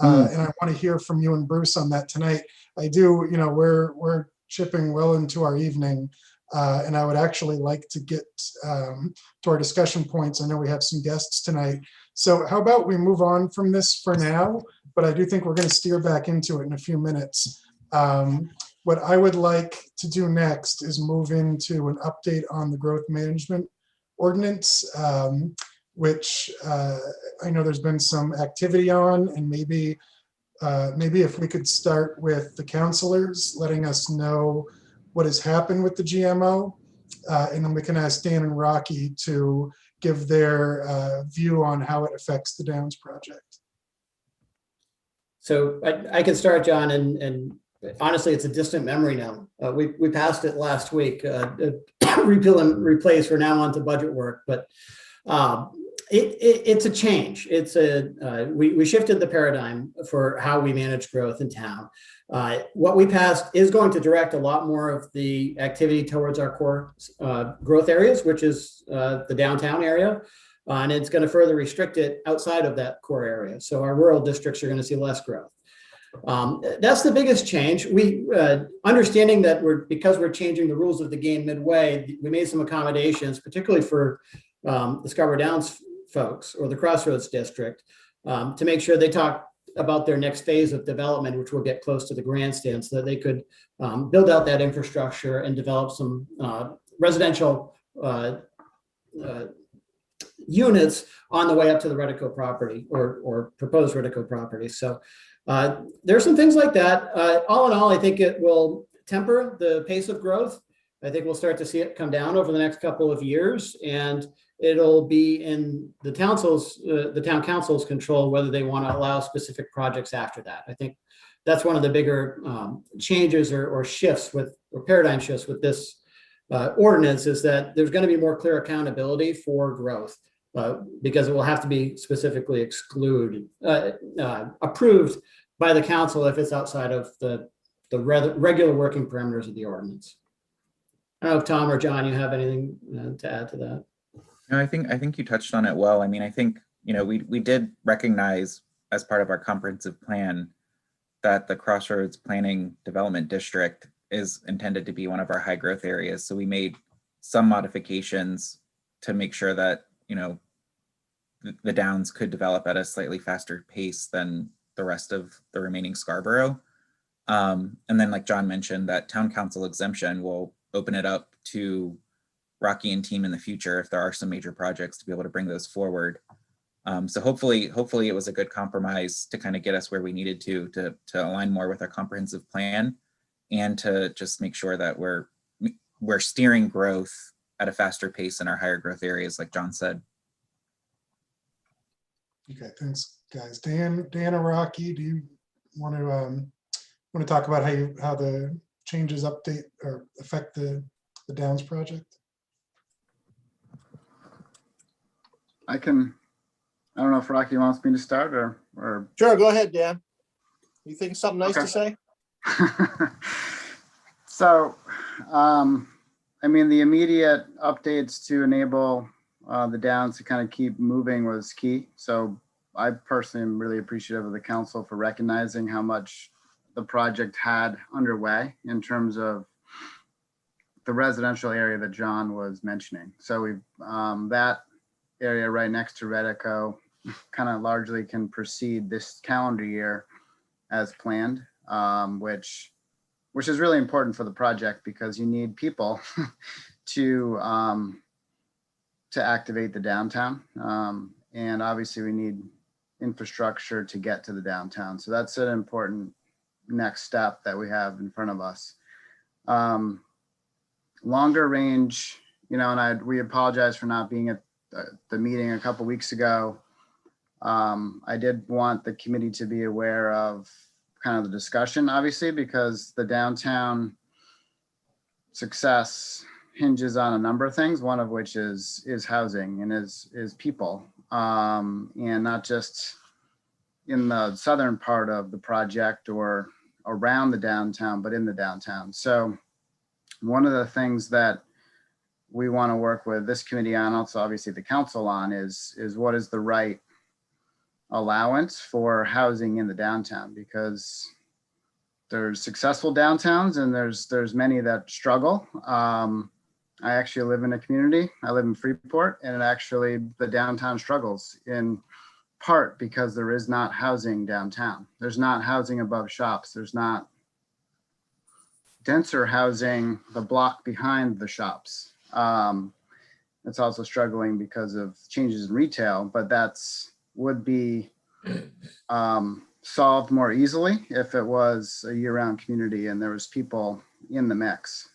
And I want to hear from you and Bruce on that tonight. I do, we're chipping well into our evening, and I would actually like to get to our discussion points. I know we have some guests tonight. So how about we move on from this for now, but I do think we're going to steer back into it in a few minutes. What I would like to do next is move into an update on the growth management ordinance, which I know there's been some activity on, and maybe if we could start with the counselors letting us know what has happened with the GMO, and then we can ask Dan and Rocky to give their view on how it affects the Downs project. So I can start, John, and honestly, it's a distant memory now. We passed it last week. Repeal and replace, we're now on to budget work, but it's a change. We shifted the paradigm for how we manage growth in town. What we passed is going to direct a lot more of the activity towards our core growth areas, which is the downtown area. And it's going to further restrict it outside of that core area. So our rural districts are going to see less growth. That's the biggest change. We understanding that because we're changing the rules of the game midway, we made some accommodations, particularly for the Scarborough Downs folks or the Crossroads District, to make sure they talk about their next phase of development, which will get close to the grandstand, so that they could build out that infrastructure and develop some residential units on the way up to the Redico property or proposed Redico property. So there's some things like that. All in all, I think it will temper the pace of growth. I think we'll start to see it come down over the next couple of years, and it'll be in the town council's control whether they want to allow specific projects after that. I think that's one of the bigger changes or shifts or paradigm shifts with this ordinance, is that there's going to be more clear accountability for growth, because it will have to be specifically approved by the council if it's outside of the regular working parameters of the ordinance. I don't know if Tom or John, you have anything to add to that. No, I think you touched on it well. I mean, I think, we did recognize as part of our comprehensive plan that the Crossroads Planning Development District is intended to be one of our high growth areas. So we made some modifications to make sure that, the Downs could develop at a slightly faster pace than the rest of the remaining Scarborough. And then, like John mentioned, that town council exemption will open it up to Rocky and team in the future if there are some major projects to be able to bring those forward. So hopefully it was a good compromise to kind of get us where we needed to align more with our comprehensive plan, and to just make sure that we're steering growth at a faster pace in our higher growth areas, like John said. Okay, thanks, guys. Dan or Rocky, do you want to talk about how the changes update or affect the Downs project? I don't know if Rocky wants me to start or. Sure, go ahead, Dan. You think something nice Okay. to say? So, I mean, the immediate updates to enable the Downs to kind of keep moving was key. So I personally am really appreciative of the council for recognizing how much the project had underway in terms of the residential area that John was mentioning. So we've that area right next to Redico kind of largely can proceed this calendar year as planned, which is really important for the project, because you need people to activate the downtown. And obviously we need infrastructure to get to the downtown. So that's an important next step that we have in front of us. Longer range, and we apologize for not being at the meeting a couple weeks ago. I did want the committee to be aware of kind of the discussion, obviously, because the downtown success hinges on a number of things, one of which is housing and is people, and not just in the southern part of the project or around the downtown, but in the downtown. So one of the things that we want to work with this committee on, also obviously the council on, is what is the right allowance for housing in the downtown, because there's successful downtowns and there's many that struggle. I actually live in a community. I live in Freeport, and the downtown struggles in part because there is not housing downtown. There's not housing above shops. There's not denser housing the block behind the shops. It's also struggling because of changes in retail, but would be solved more easily if it was a year-round community and there was people in the mix.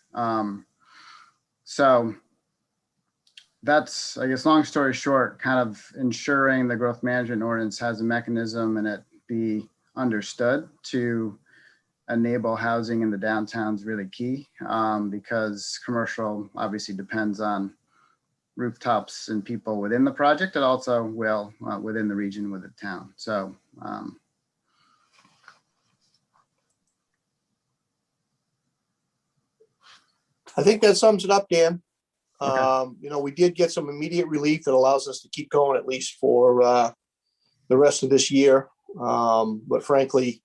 So that's, I guess, long story short, kind of ensuring the growth management ordinance has a mechanism and it be understood to enable housing in the downtown is really key, because commercial obviously depends on rooftops and people within the project. It also will within the region, with the town. So I think that sums it up, Dan. Okay. We did get some immediate relief that allows us to keep going at least for the rest of this year. But frankly,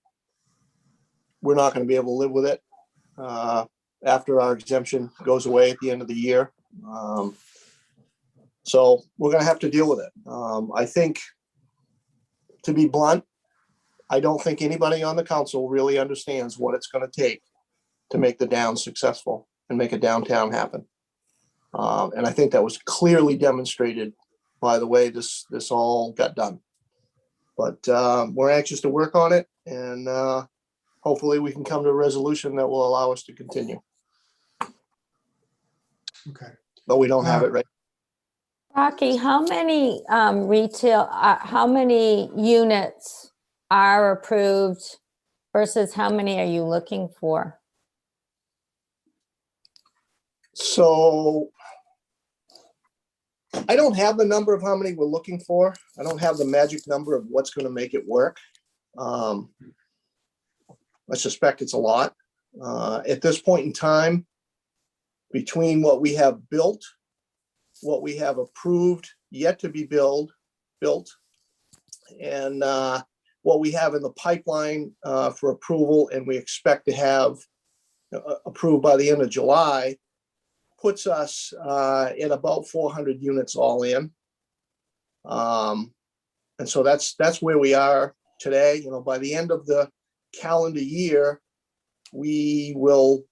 we're not going to be able to live with it after our exemption goes away at the end of the year. So we're going to have to deal with it. I think, to be blunt, I don't think anybody on the council really understands what it's going to take to make the down successful and make a downtown happen. And I think that was clearly demonstrated by the way this all got done. But we're anxious to work on it, and hopefully we can come to a resolution that will allow us to continue. Okay. But we don't have it right. Rocky, how many how many units are approved versus how many are you looking for? So I don't have the number of how many we're looking for. I don't have the magic number of what's going to make it work. I suspect it's a lot. At this point in time, between what we have built, what we have approved, yet to be built, and what we have in the pipeline for approval, and we expect to have approved by the end of July, puts us at about 400 units all in. And so that's where we are today. By the end of the calendar year, we will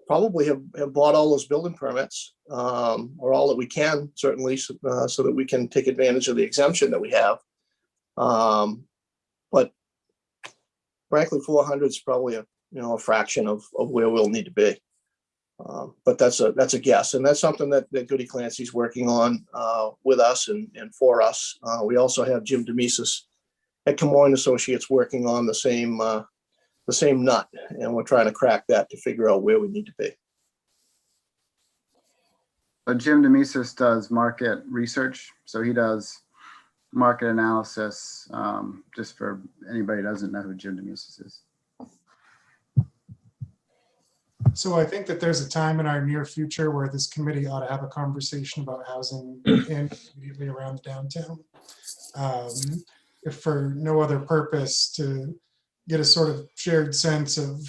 probably have bought all those building permits, or all that we can, certainly, so that we can take advantage of the exemption that we have. But frankly, 400 is probably a fraction of where we'll need to be. But that's a guess, and that's something that Goody Clancy's working on with us and for us. We also have Jim Demesis at Camoin Associates working on the same nut, and we're trying to crack that to figure out where we need to be. But Jim Demesis does market research, so he does market analysis. Just for anybody who doesn't know who Jim Demesis is. So I think that there's a time in our near future where this committee ought to have a conversation about housing immediately around the downtown. If for no other purpose, to get a sort of shared sense of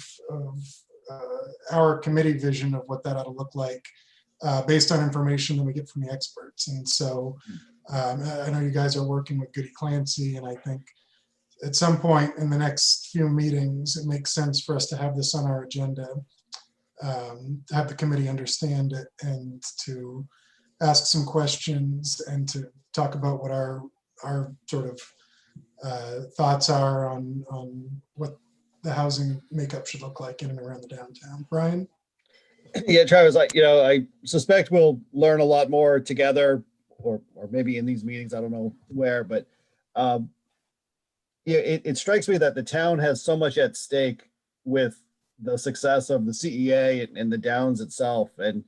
our committee vision of what that ought to look like based on information that we get from the experts. And so I know you guys are working with Goody Clancy, and I think at some point in the next few meetings, it makes sense for us to have this on our agenda, have the committee understand it, and to ask some questions and to talk about what our sort of thoughts are on what the housing makeup should look like in and around the downtown. Brian? Yeah, Travis, I suspect we'll learn a lot more together, or maybe in these meetings, I don't know where, but it strikes me that the town has so much at stake with the success of the CEA and the Downs itself. And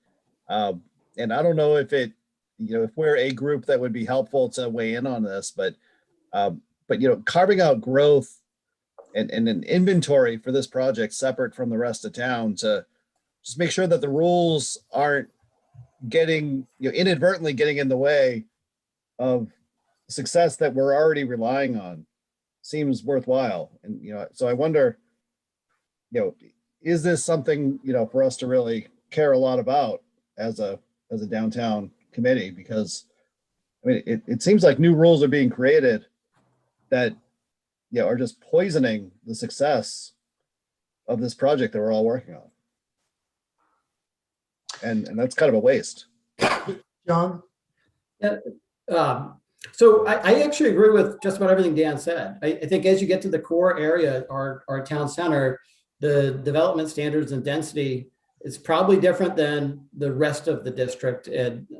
I don't know if if we're a group that would be helpful to weigh in on this, but carving out growth and an inventory for this project separate from the rest of town to just make sure that the rules aren't getting, inadvertently getting in the way of success that we're already relying on seems worthwhile. And, so I wonder, is this something, for us to really care a lot about as a downtown committee? Because I mean, it seems like new rules are being created that, are just poisoning the success of this project that we're all working on. And that's kind of a waste. John? So I actually agree with just about everything Dan said. I think as you get to the core area, our town center, the development standards and density is probably different than the rest of the district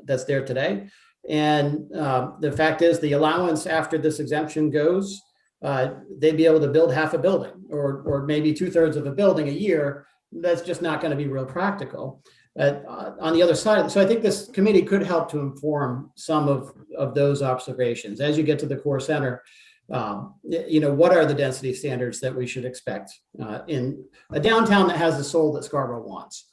that's there today. And the fact is, the allowance after this exemption goes, they'd be able to build half a building or maybe 2/3 of a building a year. That's just not going to be real practical. On the other side, so I think this committee could help to inform some of those observations. As you get to the core center, what are the density standards that we should expect in a downtown that has the soul that Scarborough wants?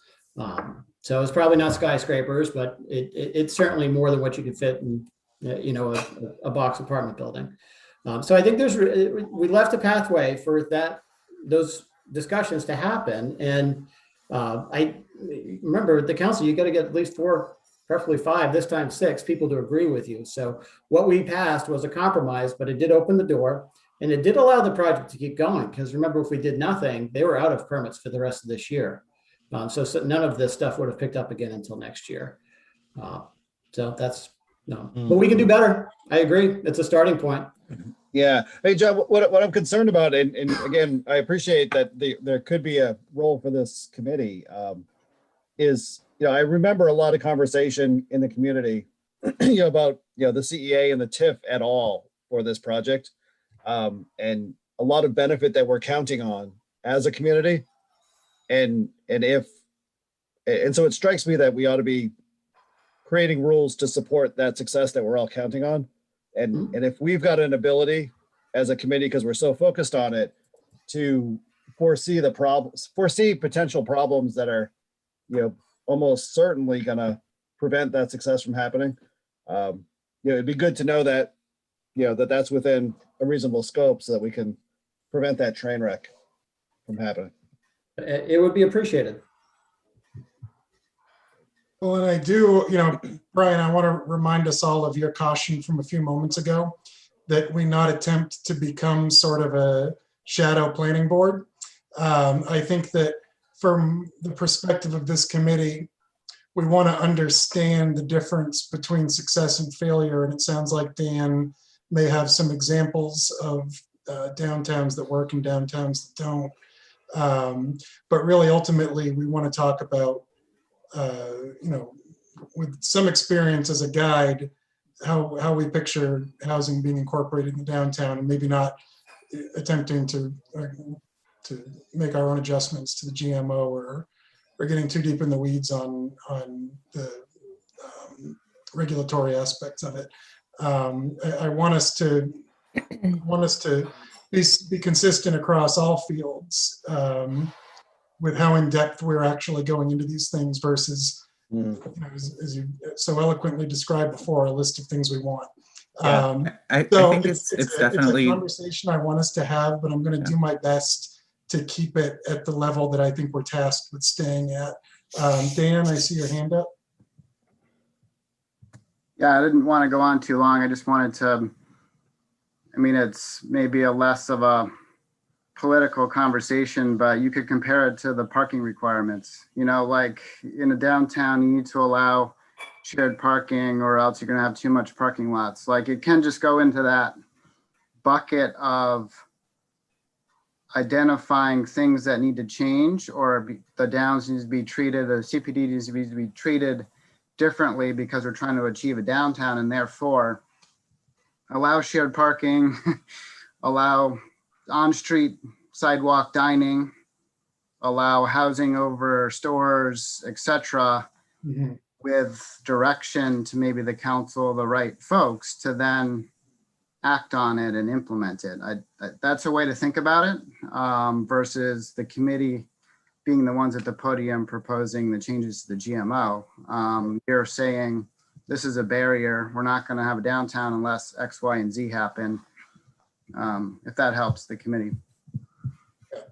So it's probably not skyscrapers, but it's certainly more than what you could fit in, a box apartment building. So I think we left a pathway for those discussions to happen. And I remember the council, you got to get at least 4, preferably 5, this time 6 people to agree with you. So what we passed was a compromise, but it did open the door and it did allow the project to keep going. Because remember, if we did nothing, they were out of permits for the rest of this year. So none of this stuff would have picked up again until next year. So that's no, but we can do better. I agree. It's a starting point. Yeah. Hey, John, what I'm concerned about, and again, I appreciate that there could be a role for this committee, is, I remember a lot of conversation in the community, about, the CEA and the TIF at all for this project, and a lot of benefit that we're counting on as a community. And so it strikes me that we ought to be creating rules to support that success that we're all counting on. And if we've got an ability as a committee, because we're so focused on it, to foresee potential problems that are, almost certainly going to prevent that success from happening, it'd be good to know that, that's within a reasonable scope so that we can prevent that train wreck from happening. It would be appreciated. Well, and I do, Brian, I want to remind us all of your caution from a few moments ago that we not attempt to become sort of a shadow planning board. I think that from the perspective of this committee, we want to understand the difference between success and failure. And it sounds like Dan may have some examples of downtowns that work and downtowns that don't. But really, ultimately, we want to talk about, with some experience as a guide, how we picture housing being incorporated in the downtown, and maybe not attempting to make our own adjustments to the GMO or getting too deep in the weeds on the regulatory aspects of it. I want us to be consistent across all fields with how in depth we're actually going into these things versus, as you so eloquently described before, a list of things we want. I think it's definitely a conversation I want us to have, but I'm going to do my best to keep it at the level that I think we're tasked with staying at. Dan, I see your hand up. Yeah, I didn't want to go on too long. I just wanted to, it's maybe a less of a political conversation, but you could compare it to the parking requirements. Like in a downtown, you need to allow shared parking or else you're going to have too much parking lots. Like it can just go into that bucket of identifying things that need to change, or the downs needs to be treated, the CPD needs to be treated differently because we're trying to achieve a downtown, and therefore allow shared parking, allow on-street sidewalk dining, allow housing over stores, etc., with direction to maybe the council, the right folks, to then act on it and implement it. That's a way to think about it, versus the committee being the ones at the podium proposing the changes to the GMO, you're saying this is a barrier. We're not going to have a downtown unless X, Y, and Z happen. If that helps the committee.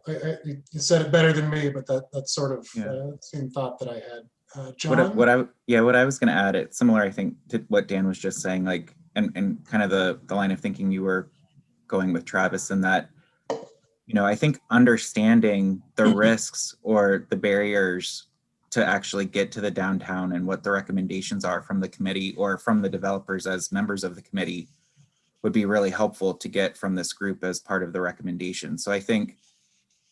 You said it better than me, but that's sort of Yeah. same thought that I had. John? What I was going to add, it's similar, I think, to what Dan was just saying, like, and kind of the line of thinking you were going with Travis, in that, you know, I think understanding the risks or the barriers to actually get to the downtown and what the recommendations are from the committee or from the developers as members of the committee would be really helpful to get from this group as part of the recommendation. So I think,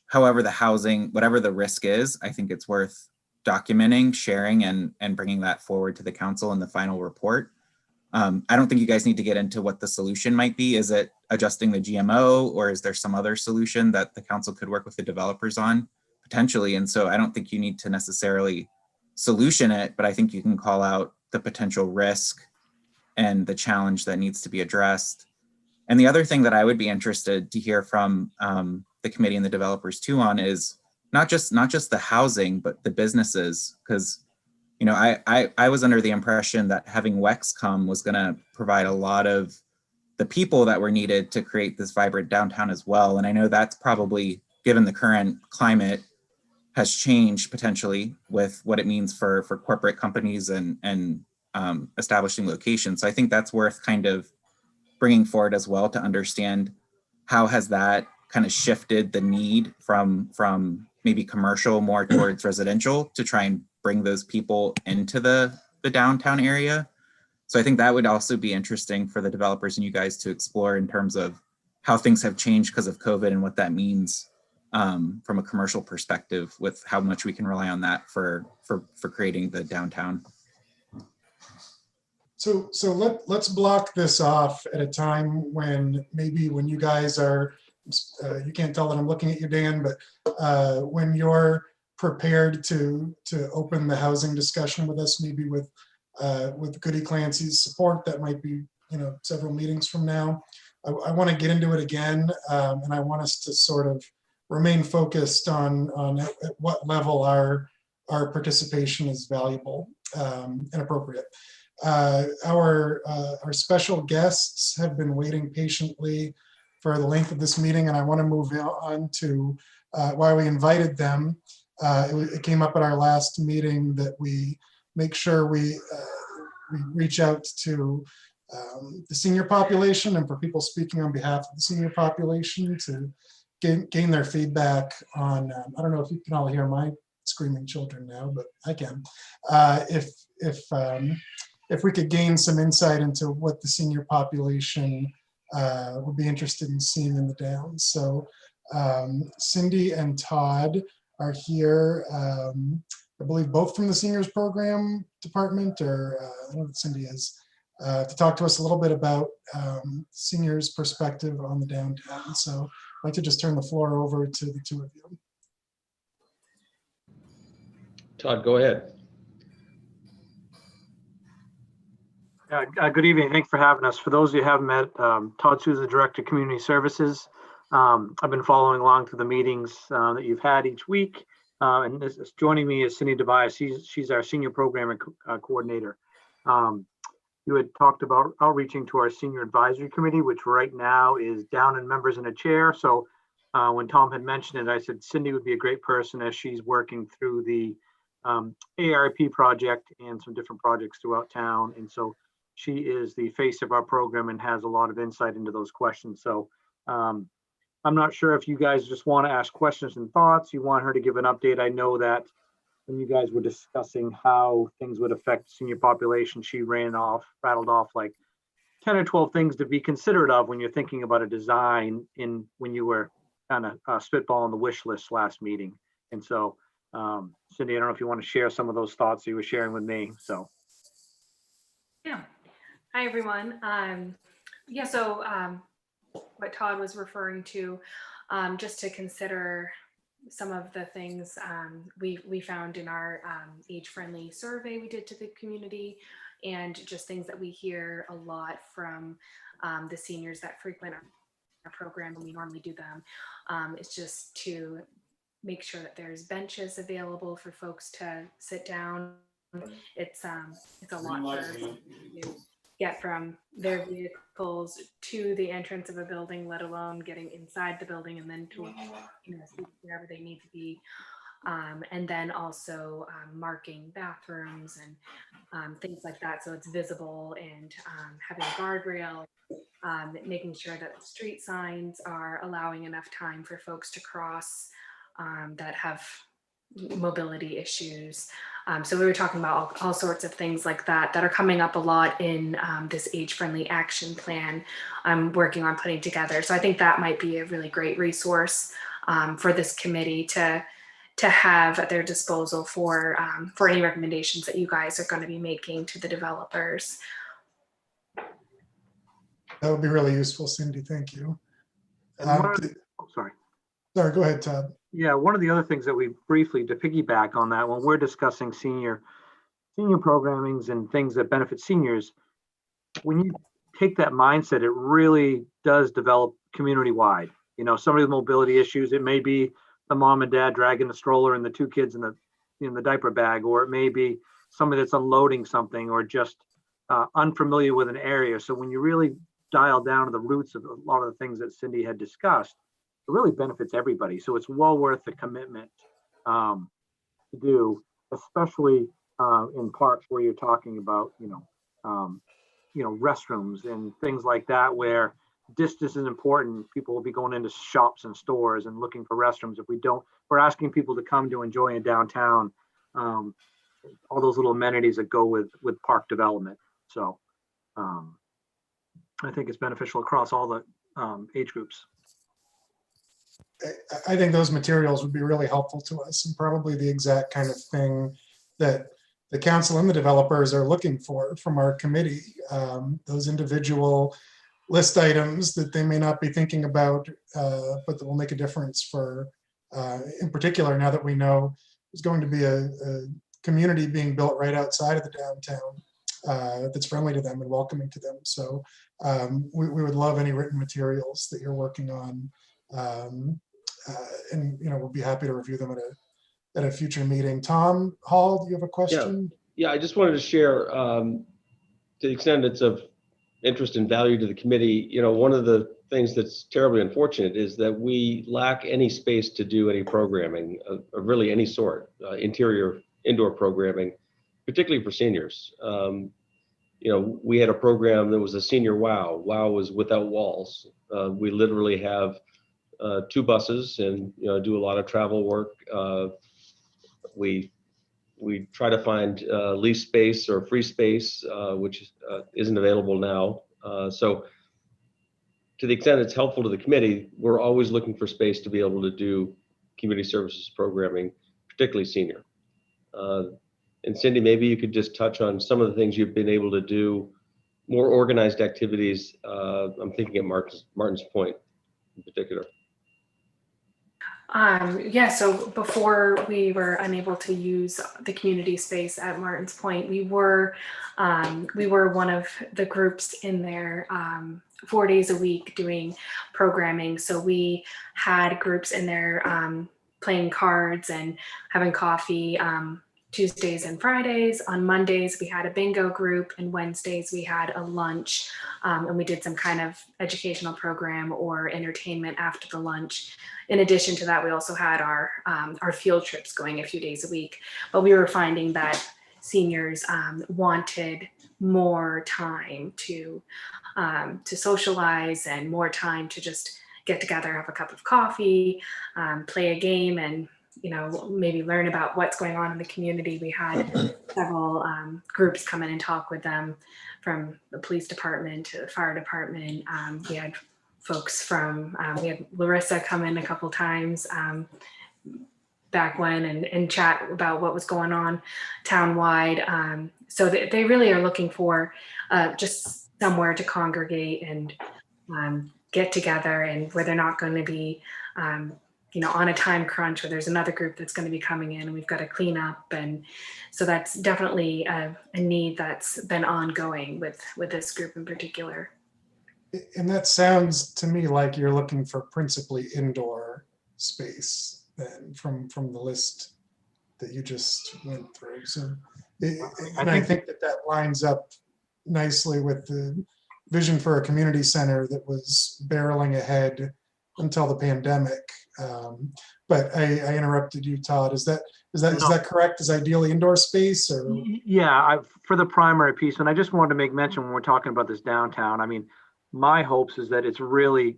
however, the housing, whatever the risk is, I think it's worth documenting, sharing, and bringing that forward to the council in the final report. I don't think you guys need to get into what the solution might be. Is it adjusting the GMO, or is there some other solution that the council could work with the developers on? Potentially. And so I don't think you need to necessarily solution it, but I think you can call out the potential risk and the challenge that needs to be addressed. And the other thing that I would be interested to hear from the committee and the developers too on is not just the housing, but the businesses. Because, you know, I was under the impression that having WEX come was going to provide a lot of the people that were needed to create this vibrant downtown as well. And I know that's probably, given the current climate, has changed potentially with what it means for corporate companies and establishing locations. So I think that's worth kind of bringing forward as well, to understand how has that kind of shifted the need from maybe commercial more towards residential to try and bring those people into the downtown area. So I think that would also be interesting for the developers and you guys to explore in terms of how things have changed because of COVID and what that means from a commercial perspective, with how much we can rely on that for creating the downtown. So let's block this off at a time when maybe when you guys are, you can't tell that I'm looking at you, Dan, but when you're prepared to open the housing discussion with us, maybe with Goody Clancy's support, that might be, you know, several meetings from now. I want to get into it again, and I want us to sort of remain focused on at what level our participation is valuable and appropriate. Our special guests have been waiting patiently for the length of this meeting, and I want to move on to why we invited them. It came up at our last meeting that we make sure we reach out to the senior population, and for people speaking on behalf of the senior population to gain their feedback on, I don't know if you can all hear my screaming children now, but I can. If we could gain some insight into what the senior population would be interested in seeing in the Downs. So Cindy and Todd are here, I believe both from the seniors program department, or I don't know if Cindy is, to talk to us a little bit about seniors' perspective on the downtown. So I'd like to just turn the floor over to the two of you. Todd, go ahead. Good evening. Thanks for having us. For those of you who haven't met, Todd Souza, Director of Community Services. I've been following along through the meetings that you've had each week. And joining me is Cindy Tobias. She's our Senior Program Coordinator. You had talked about outreaching to our Senior Advisory Committee, which right now is down in members in a chair. So when Tom had mentioned it, I said Cindy would be a great person as she's working through the ARP project and some different projects throughout town. And so she is the face of our program and has a lot of insight into those questions. So I'm not sure if you guys just want to ask questions and thoughts. You want her to give an update. I know that when you guys were discussing how things would affect the senior population, she rattled off like 10 or 12 things to be considerate of when you're thinking about a design when you were kind of spitballing the wish list last meeting. And so, Cindy, I don't know if you want to share some of those thoughts you were sharing with me. So. Yeah. Hi, everyone. So what Todd was referring to, just to consider some of the things we found in our age-friendly survey we did to the community, and just things that we hear a lot from the seniors that frequent our program when we normally do them. It's just to make sure that there's benches available for folks to sit down. It's a lot for folks to get from their vehicles to the entrance of a building, let alone getting inside the building and then to wherever they need to be. And then also marking bathrooms and things like that, so it's visible, and having guardrail, making sure that street signs are allowing enough time for folks to cross that have mobility issues. So we were talking about all sorts of things like that are coming up a lot in this age-friendly action plan I'm working on putting together. So I think that might be a really great resource for this committee to have at their disposal for any recommendations that you guys are going to be making to the developers. That would be really useful, Cindy. Thank you. Sorry. Sorry, go ahead, Todd. Yeah, one of the other things that we briefly, to piggyback on that, when we're discussing senior programmings and things that benefit seniors, when you take that mindset, it really does develop community-wide. You know, somebody with mobility issues, it may be the mom and dad dragging the stroller and the two kids in the diaper bag, or it may be somebody that's unloading something, or just unfamiliar with an area. So when you really dial down to the roots of a lot of the things that Cindy had discussed, it really benefits everybody. So it's well worth the commitment to do, especially in parks where you're talking about, restrooms and things like that, where distance is important. People will be going into shops and stores and looking for restrooms. If we're asking people to come to enjoy in downtown, all those little amenities that go with park development. So I think it's beneficial across all the age groups. I think those materials would be really helpful to us, and probably the exact kind of thing that the council and the developers are looking for from our committee. Those individual list items that they may not be thinking about, but that will make a difference for, in particular, now that we know there's going to be a community being built right outside of the downtown that's friendly to them and welcoming to them. So we would love any written materials that you're working on. And we'll be happy to review them at a future meeting. Tom Hall, do you have a question? Yeah, I just wanted to share, to the extent it's of interest and value to the committee, one of the things that's terribly unfortunate is that we lack any space to do any programming of really any sort, indoor programming, particularly for seniors. We had a program that was a senior WOW. WOW was without walls. We literally have 2 buses and do a lot of travel work. We try to find lease space or free space, which isn't available now. So to the extent it's helpful to the committee, we're always looking for space to be able to do community services programming, particularly senior. And Cindy, maybe you could just touch on some of the things you've been able to do, more organized activities. I'm thinking at Martin's Point in particular. So before we were unable to use the community space at Martin's Point, we were one of the groups in there 4 days a week doing programming. So we had groups in there playing cards and having coffee Tuesdays and Fridays. On Mondays, we had a bingo group, and Wednesdays we had a lunch, and we did some kind of educational program or entertainment after the lunch. In addition to that, we also had our field trips going a few days a week. But we were finding that seniors wanted more time to socialize and more time to just get together, have a cup of coffee, play a game, and maybe learn about what's going on in the community. We had several groups come in and talk with them, from the police department to the fire department. We had folks from, we had Larissa come in a couple times back when and chat about what was going on townwide. So they really are looking for just somewhere to congregate and get together, and where they're not going to be on a time crunch where there's another group that's going to be coming in and we've got to clean up. And so that's definitely a need that's been ongoing with this group in particular. And that sounds to me like you're looking for principally indoor space. then from the list that you just went through. So, I I think think that lines up nicely with the vision for a community center that was barreling ahead until the pandemic. But I interrupted you, Todd. Is that correct? Is ideally indoor space or? Yeah, for the primary piece, and I just wanted to make mention when we're talking about this downtown, I mean, my hopes is that it's really,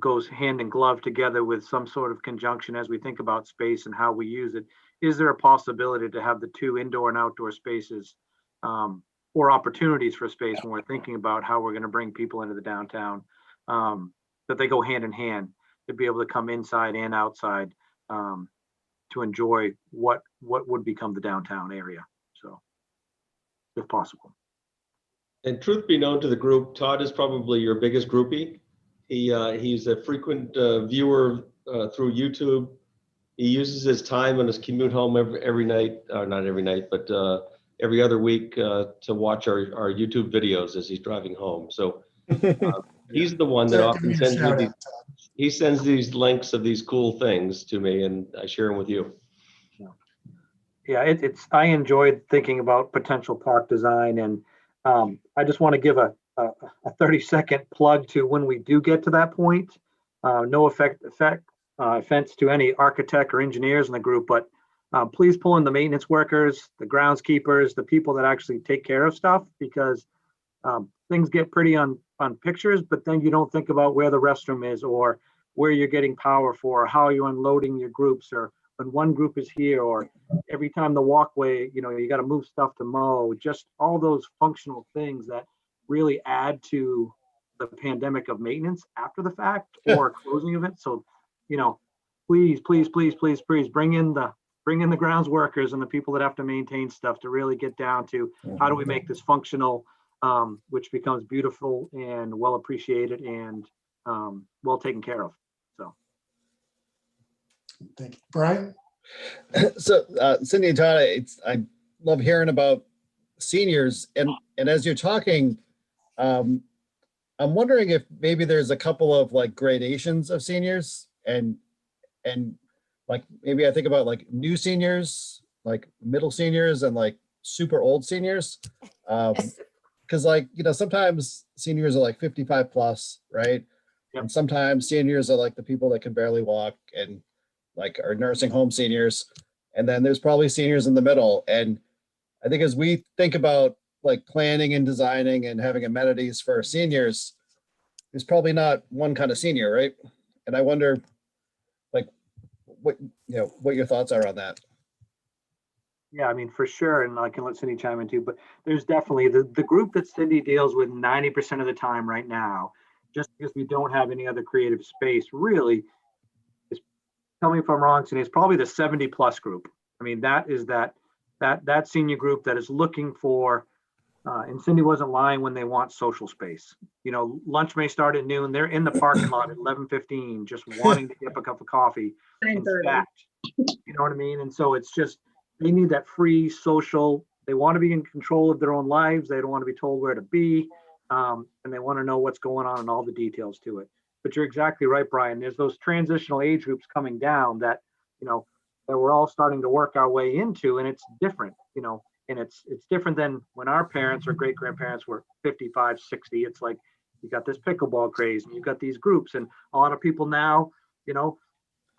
goes hand in glove together with some sort of conjunction as we think about space and how we use it. Is there a possibility to have the two indoor and outdoor spaces or opportunities for space when we're thinking about how we're going to bring people into the downtown, that they go hand in hand to be able to come inside and outside to enjoy what would become the downtown area. So, if possible. And truth be known to the group, Todd is probably your biggest groupie. He's a frequent viewer through YouTube. He uses his time on his commute home every night, or not every night, but every other week to watch our YouTube videos as he's driving home. So he's the one that often sends me these. He sends these links of these cool things to me, and I share them with you. Yeah, I enjoyed thinking about potential park design, and I just want to give a 30-second plug to when we do get to that point. No offense to any architect or engineers in the group, but please pull in the maintenance workers, the groundskeepers, the people that actually take care of stuff, because things get pretty on pictures, but then you don't think about where the restroom is or where you're getting power for, or how you're unloading your groups, or when one group is here, or every time the walkway, you got to move stuff to mow, just all those functional things that really add to the pandemic of maintenance after the fact or closing of it. So, please bring in the grounds workers and the people that have to maintain stuff to really get down to how do we make this functional, which becomes beautiful and well appreciated and well taken care of. So. Thank you. Brian? So Cindy and Todd, I love hearing about seniors, and as you're talking, I'm wondering if maybe there's a couple of like gradations of seniors, and like maybe I think about like new seniors, like middle seniors, and like super old seniors, because like sometimes seniors are like 55 plus, right? Yep. And sometimes seniors are like the people that can barely walk and like our nursing home seniors. And then there's probably seniors in the middle. And I think as we think about like planning and designing and having amenities for seniors, there's probably not one kind of senior, right? And I wonder like what your thoughts are on that. Yeah, I mean, for sure. And I can let Cindy chime in too, but there's definitely the group that Cindy deals with 90% of the time right now, just because we don't have any other creative space really, tell me if I'm wrong, Cindy, it's probably the 70 plus group. I mean, that is that senior group that is looking for, and Cindy wasn't lying when they want social space. Lunch may start at noon. They're in the parking lot at 11:15, just wanting to get a cup of coffee and stacked. You know what I mean? And so it's just, they need that free social, they want to be in control of their own lives. They don't want to be told where to be. And they want to know what's going on and all the details to it. But you're exactly right, Brian. There's those transitional age groups coming down that, that we're all starting to work our way into, and it's different, and it's different than when our parents or great grandparents were 55, 60. It's like, you got this pickleball craze and you've got these groups, and a lot of people now, I want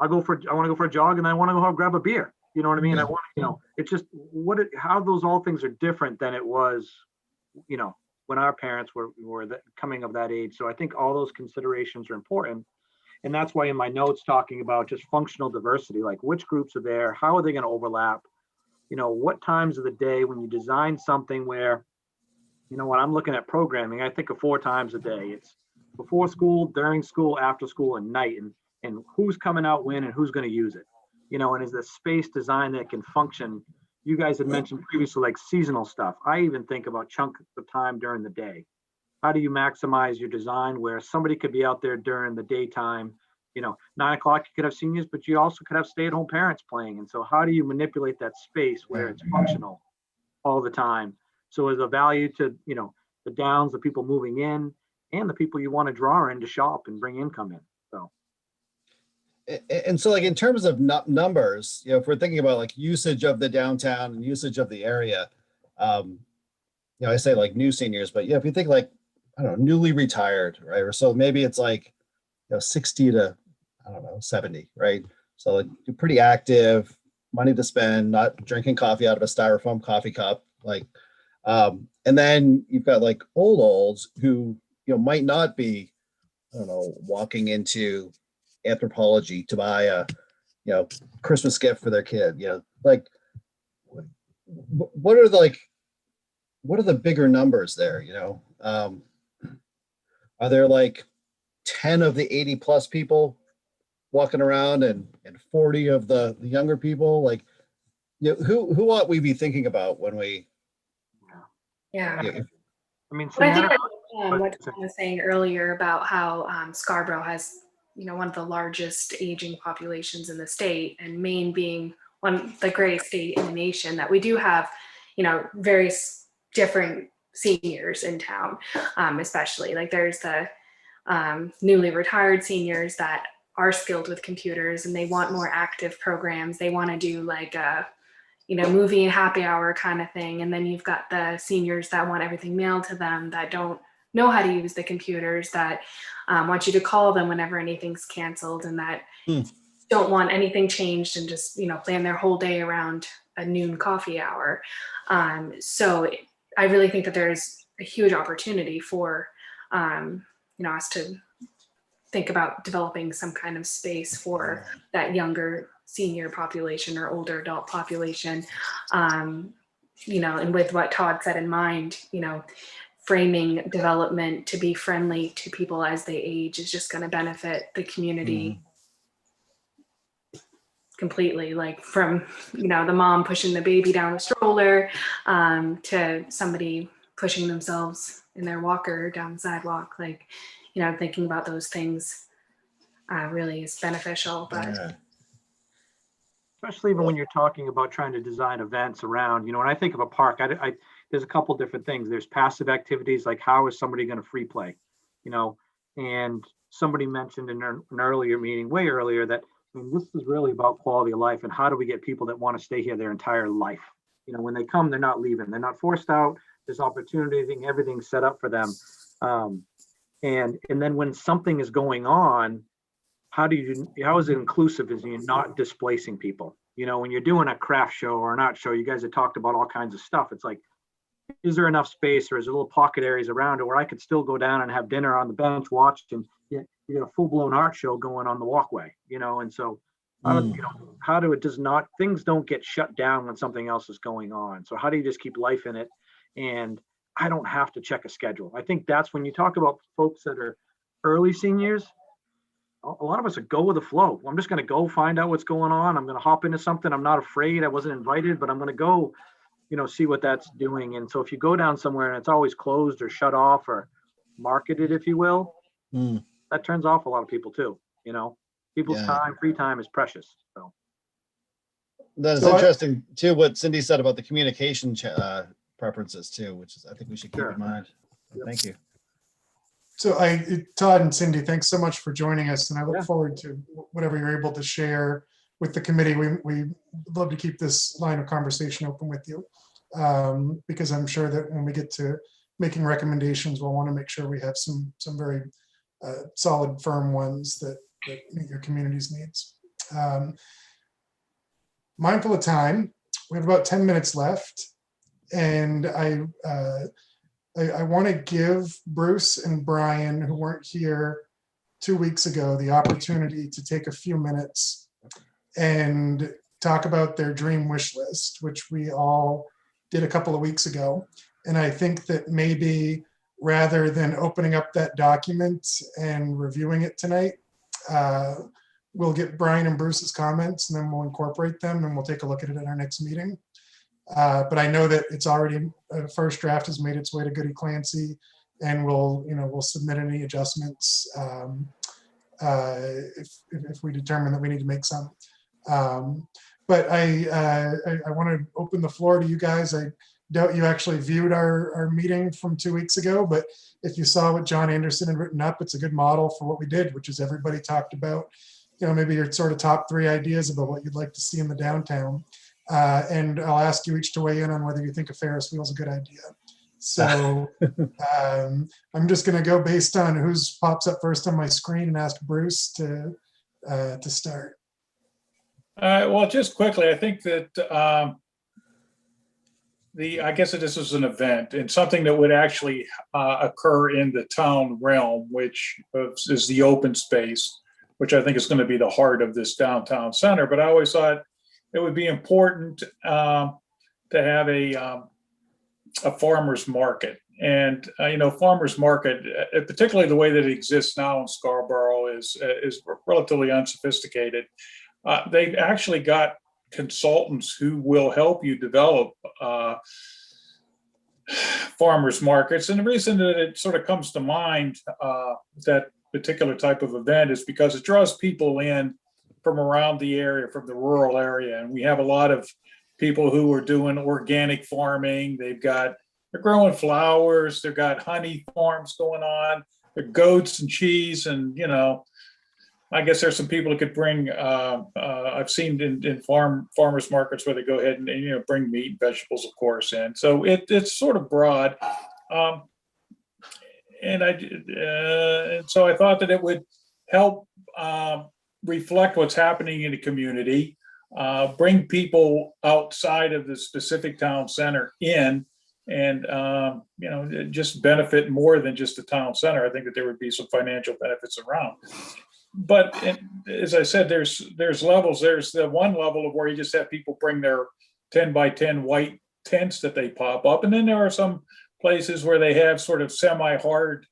to go for a jog and I want to go grab a beer. You know what I mean? Yeah. I want, it's just how those all things are different than it was, when our parents were coming of that age. So I think all those considerations are important. And that's why in my notes talking about just functional diversity, like which groups are there, how are they going to overlap? What times of the day when you design something where, when I'm looking at programming, I think of 4 times a day. It's before school, during school, after school, and night, and who's coming out when and who's going to use it. And is the space design that can function? You guys had mentioned previously, like seasonal stuff. I even think about chunks of time during the day. How do you maximize your design where somebody could be out there during the daytime? 9 o'clock, you could have seniors, but you also could have stay-at-home parents playing. And so how do you manipulate that space where it's functional all the time? So as a value to, the downs, the people moving in, and the people you want to draw in to shop and bring income in. So. And so like in terms of numbers, you know, if we're thinking about like usage of the downtown and usage of the area, you know, I say like new seniors, but yeah, if you think like, I don't know, newly retired, right? Or so maybe it's like, you know, 60 to, I don't know, 70, right? So like you're pretty active, money to spend, not drinking coffee out of a styrofoam coffee cup, like, and then you've got like olds who, you know, might not be, I don't know, walking into Anthropology to buy a, you know, Christmas gift for their kid, you know, like what are the, like, what are the bigger numbers there, you know? Are there like 10 of the 80 plus people walking around and 40 of the younger people? Like, you know, who ought we be thinking about when we, Yeah. you know, I mean, But I think Savannah, that, what Tom was saying earlier about how Scarborough has, you know, one of the largest aging populations in the state, and Maine being the greatest state in the nation, that we do have, you know, various different seniors in town, especially like there's the newly retired seniors that are skilled with computers and they want more active programs. They want to do like a, you know, movie and happy hour kind of thing. And then you've got the seniors that want everything mailed to them, that don't know how to use the computers, that want you to call them whenever anything's canceled, and that don't want anything changed and just, you know, plan their whole day around a noon coffee hour. So I really think that there's a huge opportunity for, you know, us to think about developing some kind of space for that younger senior population or older adult population. You know, and with what Todd said in mind, you know, framing development to be friendly to people as they age is just going to benefit the community completely. Like from, you know, the mom pushing the baby down the stroller to somebody pushing themselves in their walker down the sidewalk. Like, you know, thinking about those things really is beneficial. But especially even when you're talking about trying to design events around, you know, when I think of a park, there's a couple different things. There's passive activities, like how is somebody going to free play, you know, and somebody mentioned in an earlier meeting, way earlier, that, I mean, this is really about quality of life and how do we get people that want to stay here their entire life? You know, when they come, they're not leaving, they're not forced out. There's opportunity, everything's set up for them. And then when something is going on, how is it inclusive as you're not displacing people? You know, when you're doing a craft show or an art show, you guys have talked about all kinds of stuff. It's like, is there enough space, or is there little pocket areas around it where I could still go down and have dinner on the bench, watch, and you get a full blown art show going on the walkway, you know? And so, things don't get shut down when something else is going on. So how do you just keep life in it? And I don't have to check a schedule. I think that's when you talk about folks that are early seniors, a lot of us are go with the flow. I'm just going to go find out what's going on. I'm going to hop into something. I'm not afraid. I wasn't invited, but I'm going to go, you know, see what that's doing. And so if you go down somewhere and it's always closed or shut off or marketed, if you will, that turns off a lot of people too. You know, people's time, free time is precious. So that is interesting too, what Cindy said about the communication preferences too, which is, I think we should keep in mind. Thank you. So Todd and Cindy, thanks so much for joining us, and I look forward to whatever you're able to share with the committee. We love to keep this line of conversation open with you, because I'm sure that when we get to making recommendations, we'll want to make sure we have some very solid, firm ones that meet your community's needs. Mindful of time, we have about 10 minutes left, and I want to give Bruce and Brian, who weren't here 2 weeks ago, the opportunity to take a few minutes and talk about their dream wish list, which we all did a couple of weeks ago. And I think that maybe rather than opening up that document and reviewing it tonight, we'll get Brian and Bruce's comments, and then we'll incorporate them and we'll take a look at it at our next meeting. But I know that it's already, first draft has made its way to Goody Clancy, and we'll submit any adjustments if we determine that we need to make some. But I want to open the floor to you guys. I doubt you actually viewed our meeting from 2 weeks ago, but if you saw what John Anderson had written up, it's a good model for what we did, which is everybody talked about maybe your sort of top 3 ideas about what you'd like to see in the downtown. And I'll ask you each to weigh in on whether you think a Ferris wheel is a good idea. So I'm just going to go based on who's pops up first on my screen and ask Bruce to start. Well, just quickly, I think that I guess that this is an event and something that would actually occur in the town realm, which is the open space, which I think is going to be the heart of this downtown center. But I always thought it would be important to have a farmer's market. And, farmer's market, particularly the way that it exists now in Scarborough, is relatively unsophisticated. They've actually got consultants who will help you develop farmers markets. And the reason that it sort of comes to mind, that particular type of event, is because it draws people in from around the area, from the rural area. And we have a lot of people who are doing organic farming. They're growing flowers. They've got honey farms going on. They're goats and cheese. And, I guess there's some people who could bring, I've seen in farmers markets where they go ahead and bring meat and vegetables, of course, in. So it's sort of broad. And so I thought that it would help reflect what's happening in the community, bring people outside of the specific town center in, and just benefit more than just the town center. I think that there would be some financial benefits around. But as I said, there's levels. There's the one level of where you just have people bring their 10 by 10 white tents that they pop up. And then there are some places where they have sort of semi-hard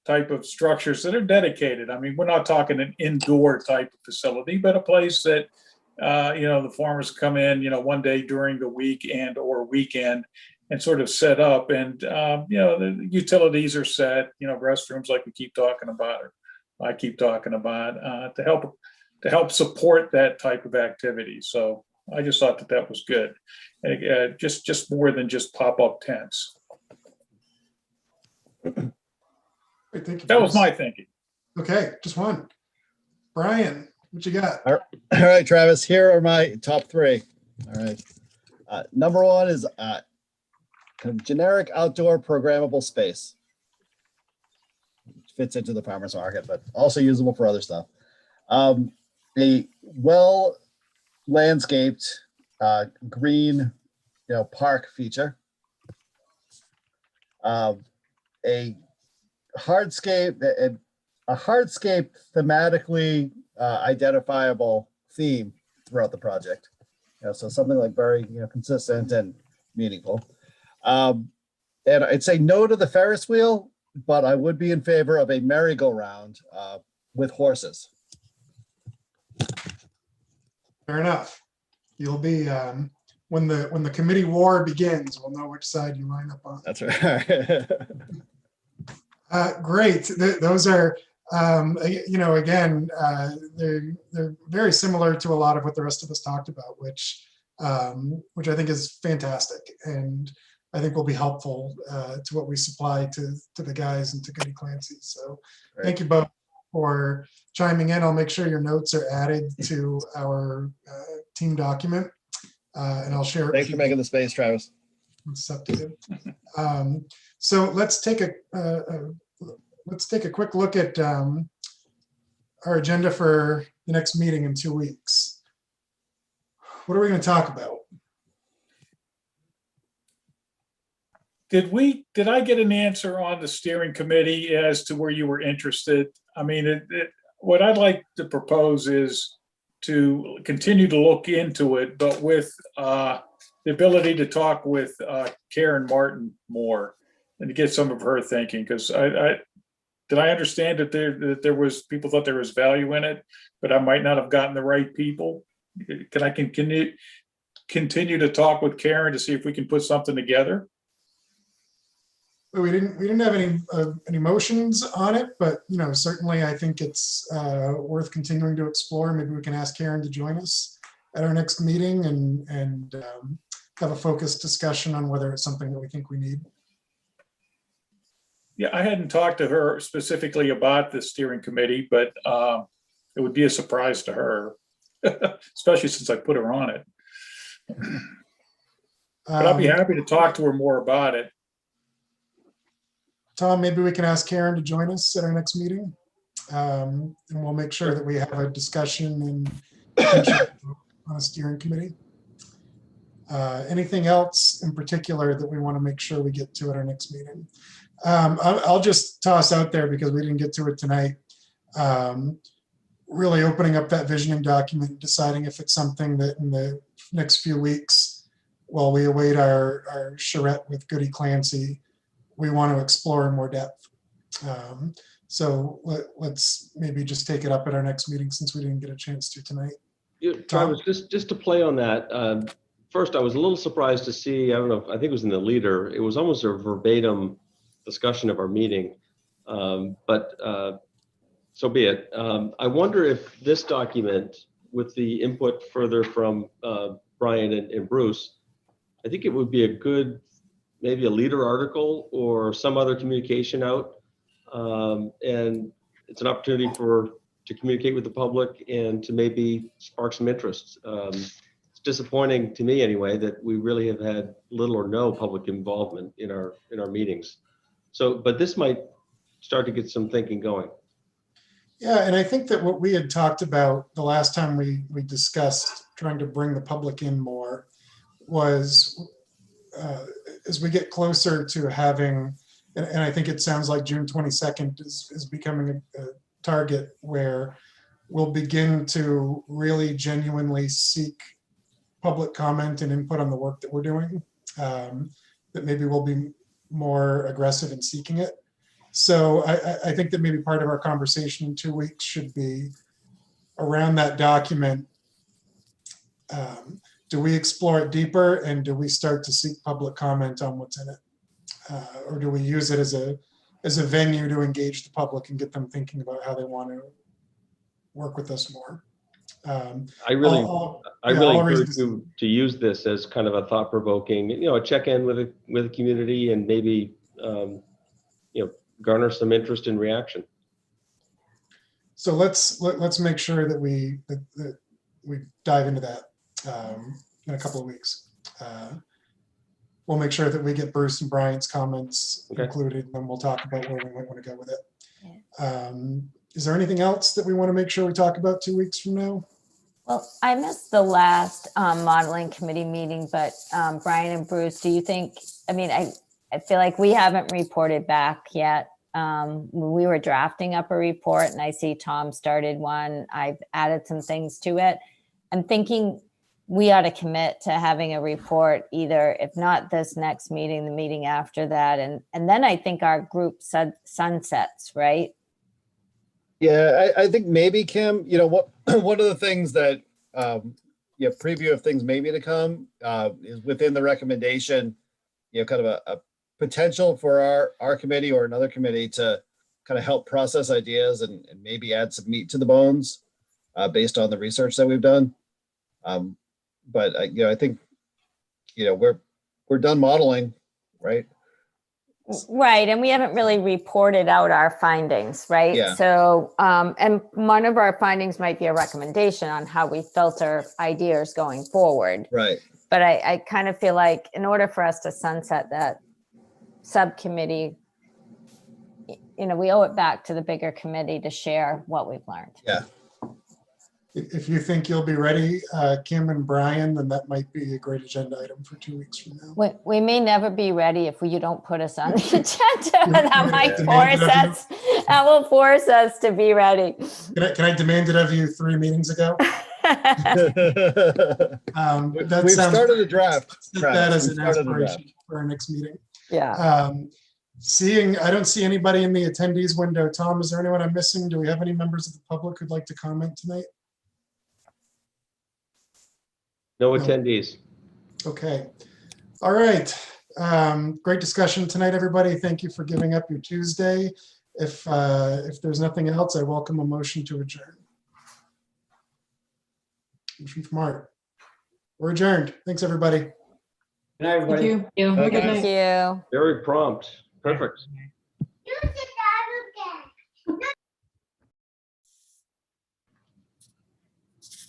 type of structures that are dedicated. I mean, we're not talking an indoor type of facility, but a place that, the farmers come in, one day during the week and or weekend and sort of set up. And, the utilities are set, restrooms like we keep talking about, or I keep talking about, to help support that type of activity. So I just thought that was good. Just more than just pop-up tents. Great, thank you, that was Bruce. my thinking. Okay, just one. Brian, what you got? All right, Travis, here are my top 3. All right. Number 1 is kind of generic outdoor programmable space. Fits into the farmer's market, but also usable for other stuff. A well landscaped green park feature. A hardscape thematically identifiable theme throughout the project. So something like very consistent and meaningful. And I'd say no to the Ferris wheel, but I would be in favor of a merry-go-round with horses. Fair enough. You'll be when the committee war begins, we'll know which side you line up on. That's right. Great. Those are again they're very similar to a lot of what the rest of us talked about, which I think is fantastic, and I think will be helpful to what we supply to the guys and to Goody Clancy. So Thank you both for chiming in. I'll make sure your notes are added to our team document, and I'll share it. Thanks for making the space, Travis. So let's take a quick look at our agenda for the next meeting in 2 weeks. What are we going to talk about? Did I get an answer on the steering committee as to where you were interested? I mean, what I'd like to propose is to continue to look into it, but with the ability to talk with Karen Martin more and to get some of her thinking. Because did I understand that there was people thought there was value in it, but I might not have gotten the right people? Can I continue to talk with Karen to see if we can put something together? We didn't have any motions on it, but certainly I think it's worth continuing to explore. Maybe we can ask Karen to join us at our next meeting and have a focused discussion on whether it's something that we think we need. Yeah, I hadn't talked to her specifically about the steering committee, but it would be a surprise to her, especially since I put her on it. But I'll be happy to talk to her more about it. Tom, maybe we can ask Karen to join us at our next meeting. And we'll make sure that we have a discussion and potentially on a steering committee. Anything else in particular that we want to make sure we get to at our next meeting? I'll just toss out there because we didn't get to it tonight. Really opening up that visioning document, deciding if it's something that in the next few weeks, while we await our charrette with Goody Clancy, we want to explore in more depth. So let's maybe just take it up at our next meeting since we didn't get a chance to tonight. Travis, just to play on that, first, I was a little surprised to see, I don't know, I think it was in the leader, it was almost a verbatim discussion of our meeting, but so be it. I wonder if this document, with the input further from Brian and Bruce, I think it would be a good, maybe a leader article or some other communication out. And it's an opportunity to communicate with the public and to maybe spark some interest. It's disappointing to me anyway that we really have had little or no public involvement in our meetings. So, but this might start to get some thinking going. Yeah, and I think that what we had talked about the last time we discussed trying to bring the public in more was as we get closer to having, and I think it sounds like June 22nd is becoming a target where we'll begin to really genuinely seek public comment and input on the work that we're doing, that maybe we'll be more aggressive in seeking it. So I think that maybe part of our conversation in 2 weeks should be around that document. Do we explore it deeper and do we start to seek public comment on what's in it? Or do we use it as a venue to engage the public and get them thinking about how they want to work with us more? I really encourage you to use this as kind of a thought-provoking, a check-in with a community and maybe, garner some interest and reaction. So let's make sure that we dive into that in a couple of weeks. We'll make sure that we get Bruce and Brian's comments included, and then we'll talk about where we might want to go with it. Yeah. Is there anything else that we want to make sure we talk about 2 weeks from now? Well, I missed the last modeling committee meeting, but Brian and Bruce, do you think, I feel like we haven't reported back yet. We were drafting up a report and I see Tom started one. I've added some things to it. I'm thinking we ought to commit to having a report either, if not this next meeting, the meeting after that. And then I think our group sunsets, right? Yeah, I think maybe, Kim, one of the things that, preview of things maybe to come is within the recommendation, kind of a potential for our committee or another committee to kind of help process ideas and maybe add some meat to the bones based on the research that we've done. But I think, we're done modeling, right? Right, and we haven't really reported out our findings, right? Yeah. So, and one of our findings might be a recommendation on how we filter ideas going forward. Right. But I kind of feel like in order for us to sunset that subcommittee, we owe it back to the bigger committee to share what we've learned. Yeah. If you think you'll be ready, Kim and Brian, then that might be a great agenda item for 2 weeks from now. We may never be ready if you don't put us on the agenda. That will force us to be ready. Can I demand it of you 3 meetings ago? We've started a draft. That is an aspiration for our next meeting. Yeah. I don't see anybody in the attendees window. Tom, is there anyone I'm missing? Do we have any members of the public who'd like to comment tonight? No attendees. Okay. All right. Great discussion tonight, everybody. Thank you for giving up your Tuesday. If there's nothing else, I welcome a motion to adjourn. Motion from Art. We're adjourned. Thanks, everybody. Good night, everybody. Thank you. Have a good night. Thank you. Very prompt. Perfect. You're